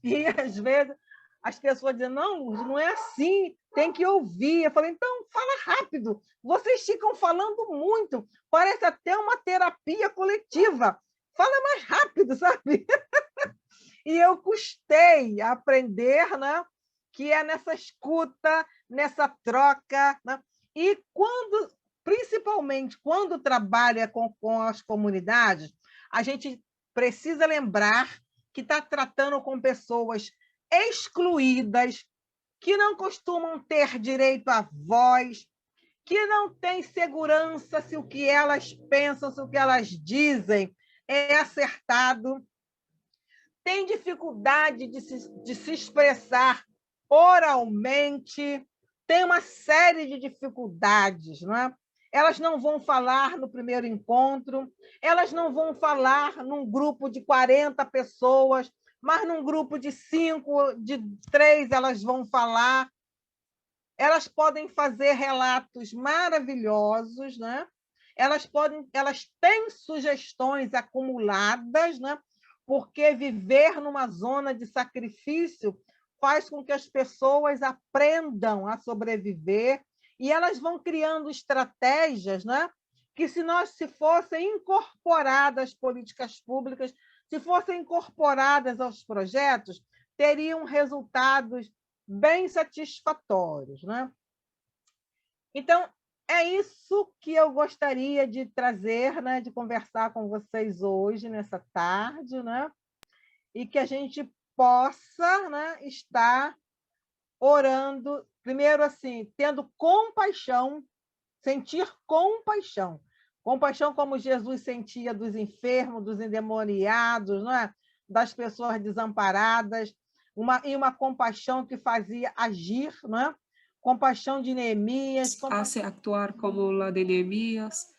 E às vezes as pessoas dizem, não, Lourdes, não é assim, tem que ouvir. Eu falei, então fala rápido, vocês ficam falando muito, parece até uma terapia coletiva. Fala mais rápido, sabe? E eu custei a aprender, né? Que é nessa escuta, nessa troca, né? E principalmente quando trabalha com as comunidades, a gente precisa lembrar que está tratando com pessoas excluídas, que não costumam ter direito à voz, que não têm segurança se o que elas pensam, se o que elas dizem é acertado, tem dificuldade de se expressar oralmente, tem uma série de dificuldades, não é? Elas não vão falar no primeiro encontro, elas não vão falar num grupo de 40 pessoas, mas num grupo de 5, de 3 elas vão falar. Elas podem fazer relatos maravilhosos, né? Elas têm sugestões acumuladas, né? Porque viver numa zona de sacrifício faz com que as pessoas aprendam a sobreviver e elas vão criando estratégias, né? Que se fossem incorporadas às políticas públicas, se fossem incorporadas aos projetos, teriam resultados bem satisfatórios, né? Então, é isso que eu gostaria de trazer, né? De conversar com vocês hoje, nessa tarde, né? E que a gente possa, né, estar orando, primeiro assim, tendo compaixão, sentir compaixão. Compaixão como Jesus sentia dos enfermos, dos endemoniados, não é? Das pessoas desamparadas, uma compaixão que fazia agir, não é? Compaixão de Neemias. Hace actuar como la de Nehemías,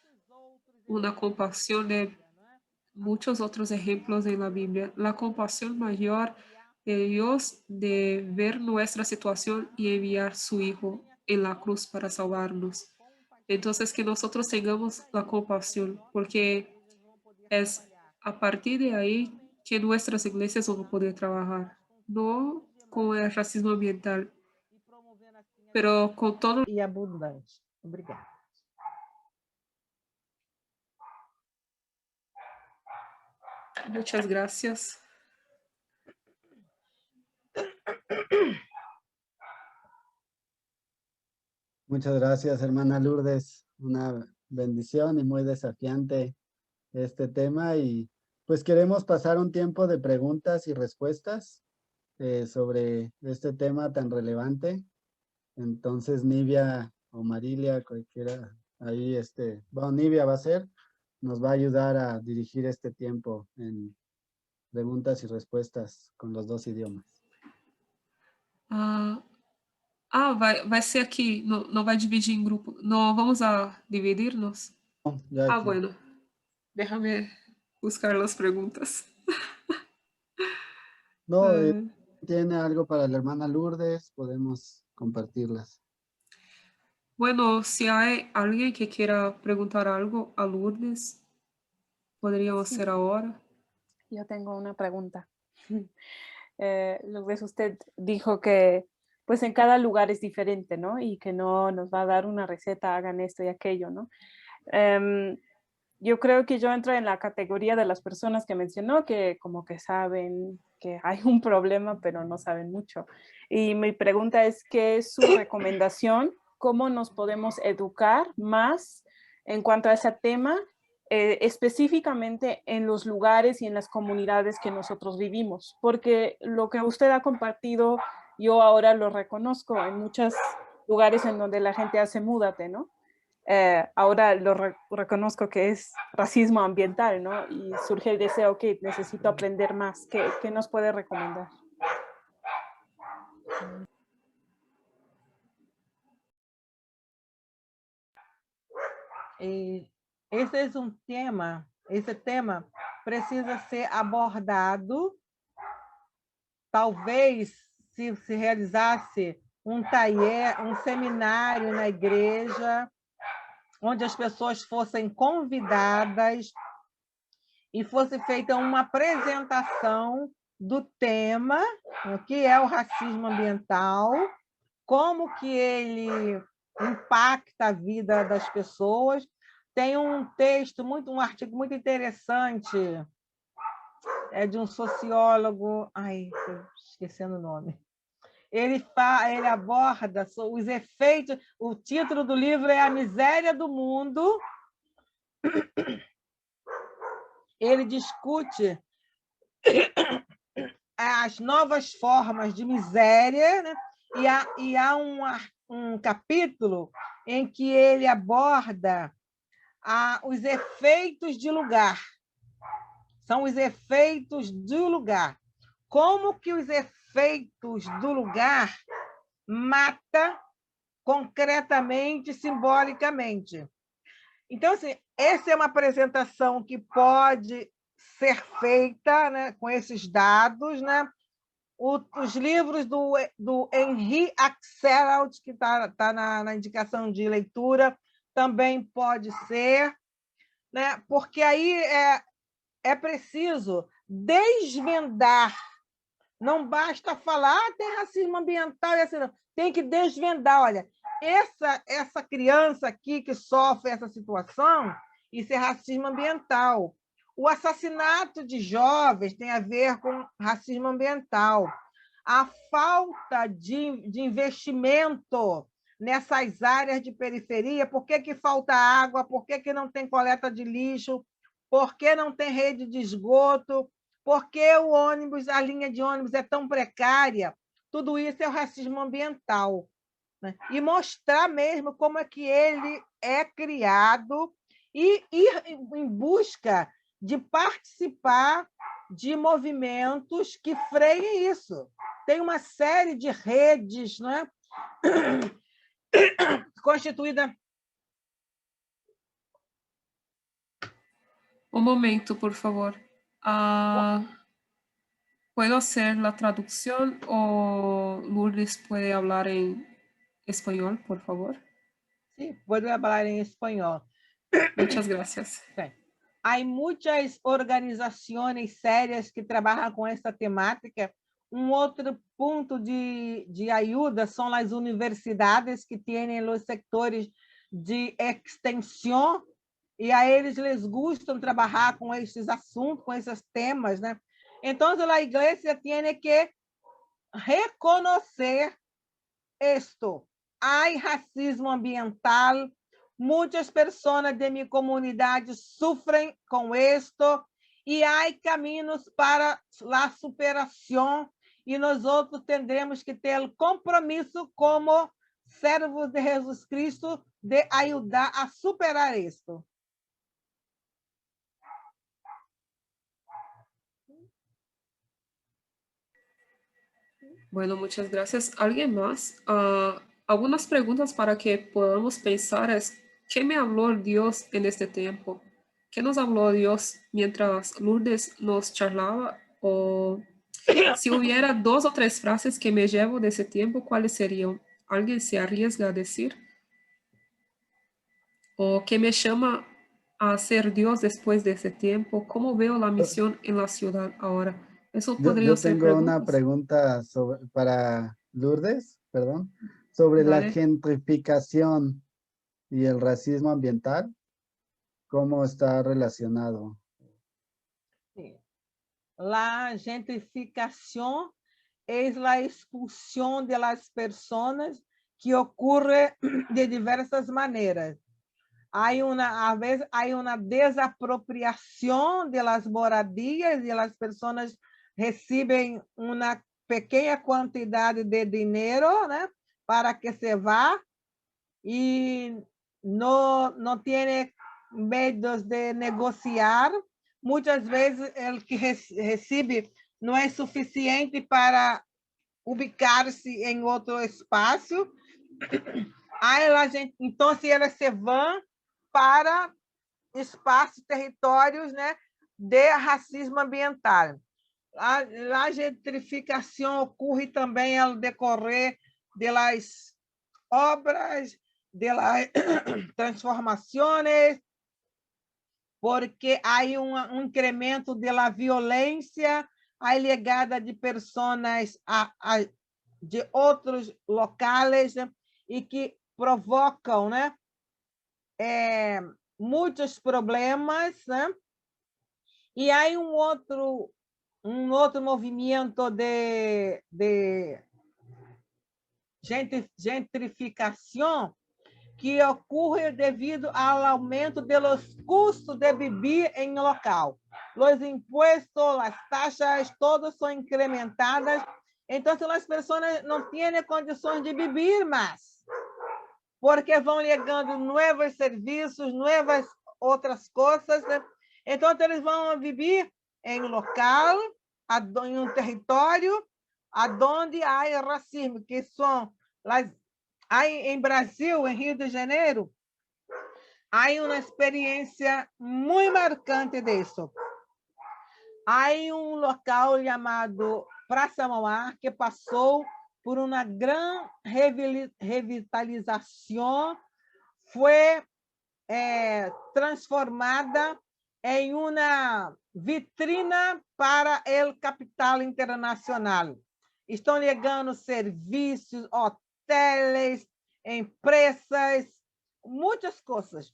una compasión de muchos otros ejemplos en la Biblia. La compasión mayor de Dios de ver nuestra situación y enviar su Hijo en la cruz para salvarnos. Entonces, que nosotros tengamos la compasión, porque es a partir de ahí que nuestras iglesias van a poder trabajar, no con el racismo ambiental, pero con todo. E abundante. Obrigada. Muchas gracias. Muchas gracias, hermana Lourdes. Una bendición y muy desafiante este tema. Y pues queremos pasar un tiempo de preguntas y respuestas sobre este tema tan relevante. Entonces, Nivia o Marilia, cualquiera, ahí bueno, Nivia va a ser, nos va a ayudar a dirigir este tiempo en preguntas y respuestas con los dos idiomas. Ah, vai ser aqui, não vai dividir em grupo. Não, vamos a dividirnos. Ya Ah, aquí. bueno. Déjame buscar las preguntas. No, Ah, tiene algo para la hermana Lourdes, podemos compartirlas. bueno, si hay alguien que quiera preguntar algo a Lourdes, podríamos Sí. hacer ahora. Yo tengo una pregunta. Lourdes, usted dijo que pues en cada lugar es diferente, ¿no? Y que no nos va a dar una receta, hagan esto y aquello, ¿no? Yo creo que yo entro en la categoría de las personas que mencionó que como que saben que hay un problema, pero no saben mucho. Y mi pregunta es, ¿qué es su recomendación? ¿Cómo nos podemos educar más en cuanto a ese tema, específicamente en los lugares y en las comunidades que nosotros vivimos? Porque lo que usted ha compartido, yo ahora lo reconozco en muchos lugares en donde la gente hace múdate, ¿no? Ahora lo reconozco que es racismo ambiental, ¿no? Y surge el deseo que necesito aprender más. ¿Qué nos puede recomendar? E esse tema precisa ser abordado, talvez se realizasse um taller, um seminário na igreja, onde as pessoas fossem convidadas e fosse feita uma apresentação do tema, o que é o racismo ambiental, como que ele impacta a vida das pessoas. Tem um texto, um artigo muito interessante, é de um sociólogo, estou esquecendo o nome. Ele aborda os efeitos, o título do livro é A Miséria do Mundo. Ele discute as novas formas de miséria, né? E há um capítulo em que ele aborda os efeitos de lugar. São os efeitos do lugar. Como que os efeitos do lugar mata concretamente, simbolicamente. Então, assim, essa é uma apresentação que pode ser feita, né, com esses dados, né? Os livros do Henri Axelrod, que está na indicação de leitura, também pode ser, né? Porque aí é preciso desvendar. Não basta falar, tem racismo ambiental e assim, não. Tem que desvendar. Olha, essa criança aqui que sofre essa situação, isso é racismo ambiental. O assassinato de jovens tem a ver com racismo ambiental. A falta de investimento nessas áreas de periferia, por que falta água, por que não tem coleta de lixo, por que não tem rede de esgoto, por que a linha de ônibus é tão precária. Tudo isso é o racismo ambiental, né? E mostrar mesmo como é que ele é criado e ir em busca de participar de movimentos que freiem isso. Tem uma série de redes, né? Constituída. Un momento, por favor. ¿Puedo hacer la traducción o Lourdes puede hablar en español, por favor? Sí, puedo hablar en español. Muchas gracias. Sí. Há muitas organizações sérias que trabalham com essa temática. Um outro ponto de ajuda são as universidades que têm os sectores de extensão e a eles les gustam trabalhar com esses assuntos, com esses temas, né? Então, a igreja tem que reconhecer isto. Há racismo ambiental. Muitas pessoas de minha comunidade sofrem com isto e há caminhos para a superação e nós outros tendremos que ter o compromisso como servos de Jesus Cristo de ajudar a superar isto. Bueno, muchas gracias. ¿Alguien más? Algunas preguntas para que podamos pensar es, ¿qué me habló Dios en este tiempo? ¿Qué nos habló Dios mientras Lourdes nos charlaba? O si hubiera 2 o 3 frases que me llevo de ese tiempo, ¿cuáles serían? ¿Alguien se arriesga a decir? ¿O qué me llama a ser Dios después de ese tiempo? ¿Cómo veo la misión en la ciudad ahora? Eso podrían Yo ser tengo una preguntas. pregunta para Lourdes, perdón, sobre la Dale. gentrificación y el racismo ambiental, ¿cómo está relacionado? Sí. La gentrificación es la expulsión de las personas que ocurre de diversas maneras. A veces hay una desapropiación de las moradías y las personas reciben una pequeña cantidad de dinero, ¿no? Para que se vá y no tiene medios de negociar. Muitas vezes o que recebe não é suficiente para ubicar-se em outro espaço. Aí então, se elas se vão para espaços, territórios, né, de racismo ambiental. A gentrificação ocorre também ao decorrer das obras, de las transformações, porque há incremento da violência alegada de pessoas de outros locais, né, e que provocam, né, muitos problemas, né? E há um outro movimento de gentrificação que ocorre devido ao aumento dos custos de viver em local. Os impostos, as taxas, todas são incrementadas. Então, as pessoas não têm condições de viver mais, porque vão chegando novos serviços, novas outras coisas, né? Então, eles vão viver em um local, em um território, onde há racismo, que são em Brasil, em Rio de Janeiro, há uma experiência muito marcante disso. Há um local chamado Praça Mauá, que passou por uma grande revitalização, foi transformada em uma vitrina para o capital internacional. Estão chegando serviços, hotéis, empresas, muitas coisas.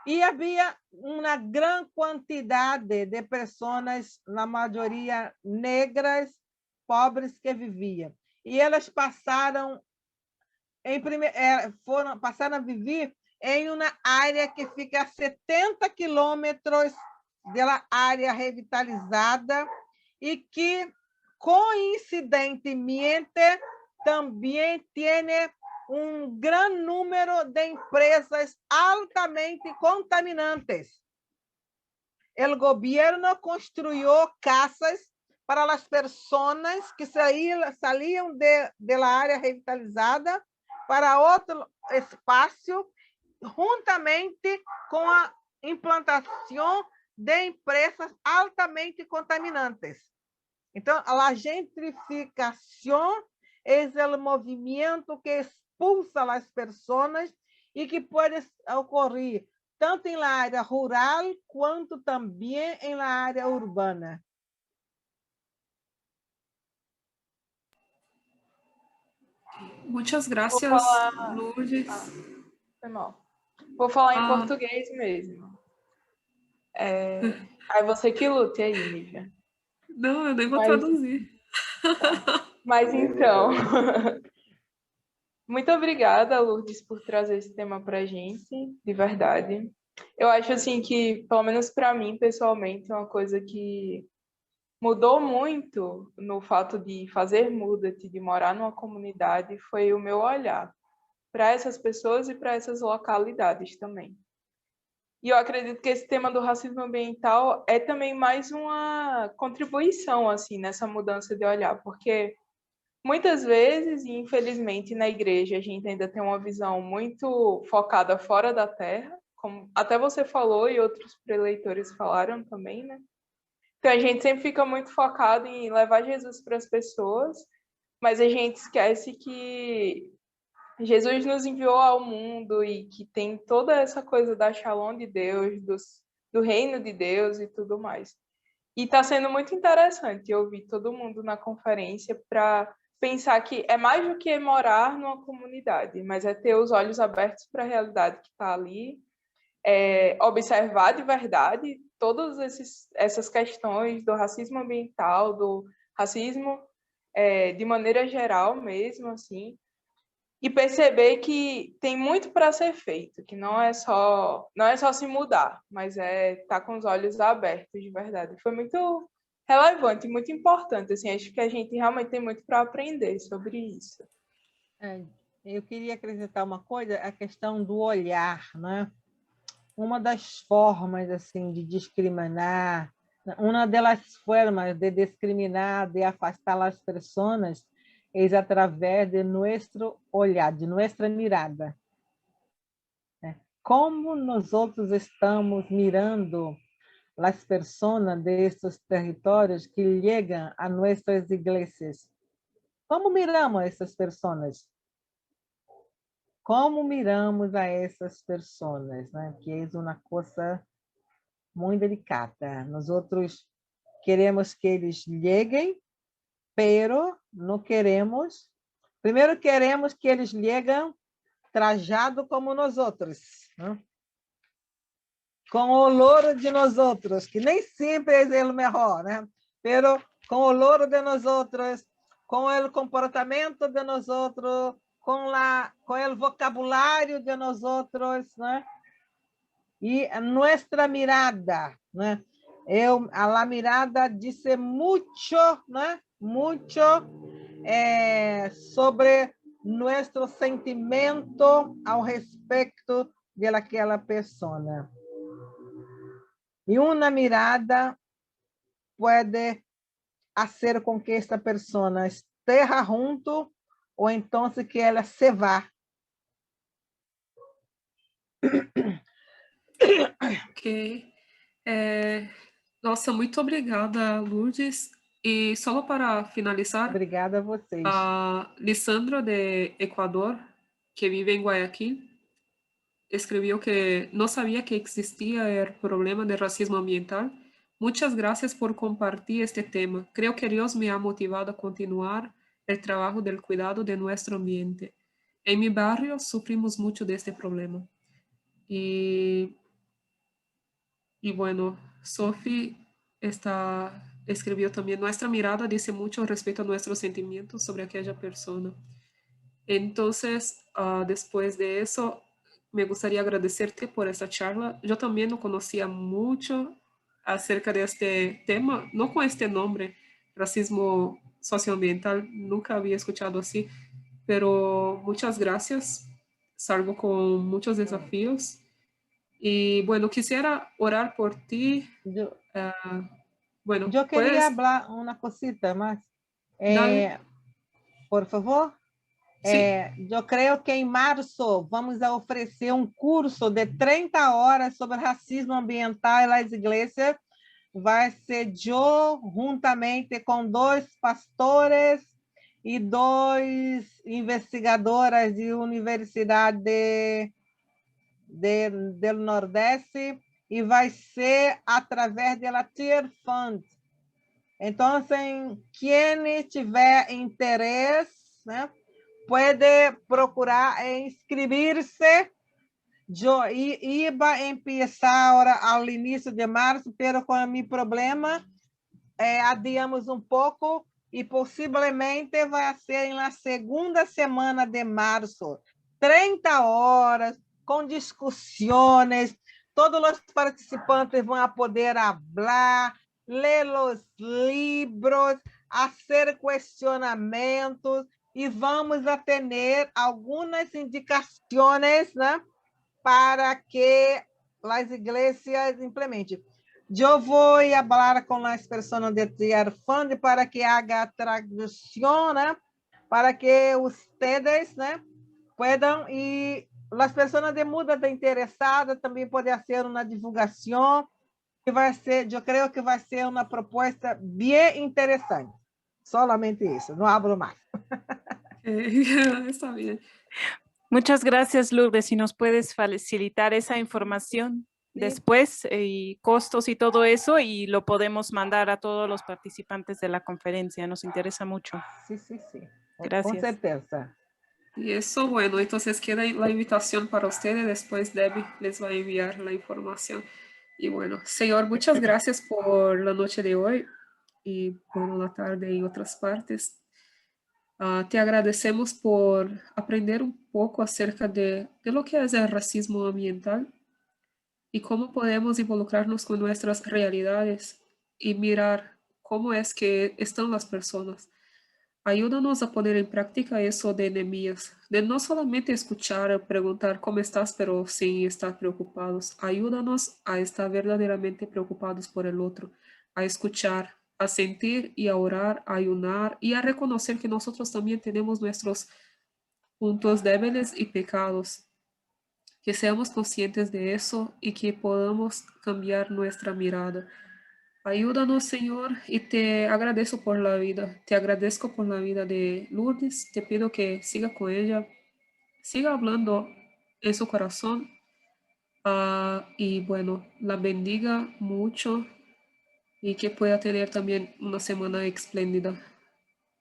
E havia uma grande quantidade de pessoas, na maioria negras, pobres, que viviam. E elas passaram a viver em uma área que fica a 70 quilômetros da área revitalizada e que, coincidentemente, também tem um grande número de empresas altamente contaminantes. O governo construiu casas para as pessoas que saíam da área revitalizada para outro espaço, juntamente com a implantação de empresas altamente contaminantes. Então, a gentrificação é o movimento que expulsa as pessoas e que pode ocorrer tanto na área rural quanto também na área urbana. Muchas gracias, Lourdes. Foi mal. Vou falar em português mesmo. Aí você que lute aí, Nívia. Não, eu nem vou traduzir. Tá. Mas então... Muito obrigada, Lourdes, por trazer esse tema para a gente, de verdade. Eu acho assim que, pelo menos para mim, pessoalmente, uma coisa que mudou muito no fato de fazer Muda-te, de morar numa comunidade, foi o meu olhar para essas pessoas e para essas localidades também. E eu acredito que esse tema do racismo ambiental é também mais uma contribuição assim nessa mudança de olhar, porque muitas vezes, e infelizmente na igreja, a gente ainda tem uma visão muito focada fora da terra, como até você falou e outros preleitores falaram também, né? Então a gente sempre fica muito focado em levar Jesus para as pessoas, mas a gente esquece que Jesus nos enviou ao mundo e que tem toda essa coisa da Shalom de Deus, do reino de Deus e tudo mais. E está sendo muito interessante ouvir todo mundo na conferência para pensar que é mais do que morar numa comunidade, mas é ter os olhos abertos para a realidade que está ali, observar de verdade todas essas questões do racismo ambiental, do racismo de maneira geral mesmo, assim, e perceber que tem muito para ser feito, que não é só se mudar, mas estar com os olhos abertos de verdade. Foi muito relevante, muito importante, assim, acho que a gente realmente tem muito para aprender sobre isso. Eu queria acrescentar uma coisa, a questão do olhar, né? Uma das formas assim de discriminar, uma das formas de discriminar, de afastar as pessoas é através de nosso olhar, de nossa mirada. Como nós outros estamos mirando as pessoas destes territórios que chegam a nossas igrejas? Como miramos essas pessoas? Como miramos a essas pessoas, né? Que é uma coisa muito delicada. Nós outros queremos que eles cheguem, pero não queremos. Primeiro queremos que eles cheguem trajado como nós outros, né? Com o louro de nós outros, que nem sempre é o melhor, né? Pero com o louro de nós outros, com o comportamento de nós outros, com o vocabulário de nós outros, né? E a nossa mirada, né? A mirada disse muito, né? Muito sobre nosso sentimento ao respeito daquela pessoa. E uma mirada pode fazer com que esta pessoa esteja junto ou então que ela se vá. Ok. Nossa, muito obrigada, Lourdes. E só para finalizar, Obrigada a vocês. a Lisandro de Ecuador, que vive em Guayaquil, escribió que no sabía que existía el problema de racismo ambiental. Muchas gracias por compartir este tema. Creo que Dios me ha motivado a continuar el trabajo del cuidado de nuestro ambiente. En mi barrio sufrimos mucho de este problema. Y bueno, Sophie escribió también, nuestra mirada dice mucho respecto a nuestros sentimientos sobre aquella persona. Entonces, después de eso, me gustaría agradecerte por esta charla. Yo también no conocía mucho acerca de este tema, no con este nombre, racismo socioambiental, nunca había escuchado así, pero muchas gracias. Salgo con muchos desafíos. Y bueno, quisiera orar por ti. Bueno, yo quería hablar una cosita más. Por favor. Eu creio que em março vamos oferecer curso de 30 horas sobre racismo ambiental nas igrejas. Vai ser eu, juntamente com 2 pastores e 2 investigadoras de Universidade do Nordeste, e vai ser através da Tier Fund. Então, quem tiver interesse, né, pode procurar inscrever-se. Eu ia começar agora ao início de março, mas com o meu problema, adiamos pouco e possivelmente vai ser na segunda semana de março. 30 horas, com discussões, todos os participantes vão poder falar, ler os livros, fazer questionamentos, e vamos a ter algumas indicações, né, para que as igrejas implementem. Eu vou falar com as pessoas de Tier Fund para que haja a tradução, né, para que ustedes, né, puedan, y las personas de muda interessadas também podem hacer uma divulgação, que vai ser, eu creio que vai ser uma proposta bem interessante. Solamente isso, não hablo mais. Está bien. Muchas gracias, Lourdes. Si nos puedes facilitar esa información después, y costos y todo eso, y lo podemos mandar a todos los participantes de la conferencia. Nos interesa mucho. Sí, sí, sí. Gracias. Con certeza. Y eso, bueno, entonces queda la invitación para ustedes. Después Debbie les va a enviar la información. Y bueno, Señor, muchas gracias por la noche de hoy y bueno, la tarde en otras partes. Te agradecemos por aprender un poco acerca de lo que es el racismo ambiental y cómo podemos involucrarnos con nuestras realidades y mirar cómo es que están las personas. Ayúdanos a poner en práctica eso de Nehemías, de no solamente escuchar o preguntar cómo estás, pero sin estar preocupados. Ayúdanos a estar verdaderamente preocupados por el otro, a escuchar, a sentir y a orar, a ayunar y a reconocer que nosotros también tenemos nuestros puntos débiles y pecados. Que seamos conscientes de eso y que podamos cambiar nuestra mirada. Ayúdanos, Señor, y te agradezco por la vida. Te agradezco por la vida de Lourdes. Te pido que siga con ella, siga hablando en su corazón. Y bueno, la bendiga mucho y que pueda tener también una semana espléndida.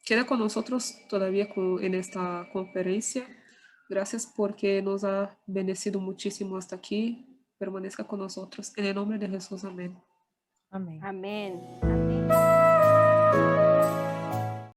Queda con nosotros todavía en esta conferencia. Gracias porque nos ha bendecido muchísimo hasta aquí. Permanezca con nosotros. En el nombre de Jesús, amén. Amém. Amén. Amén.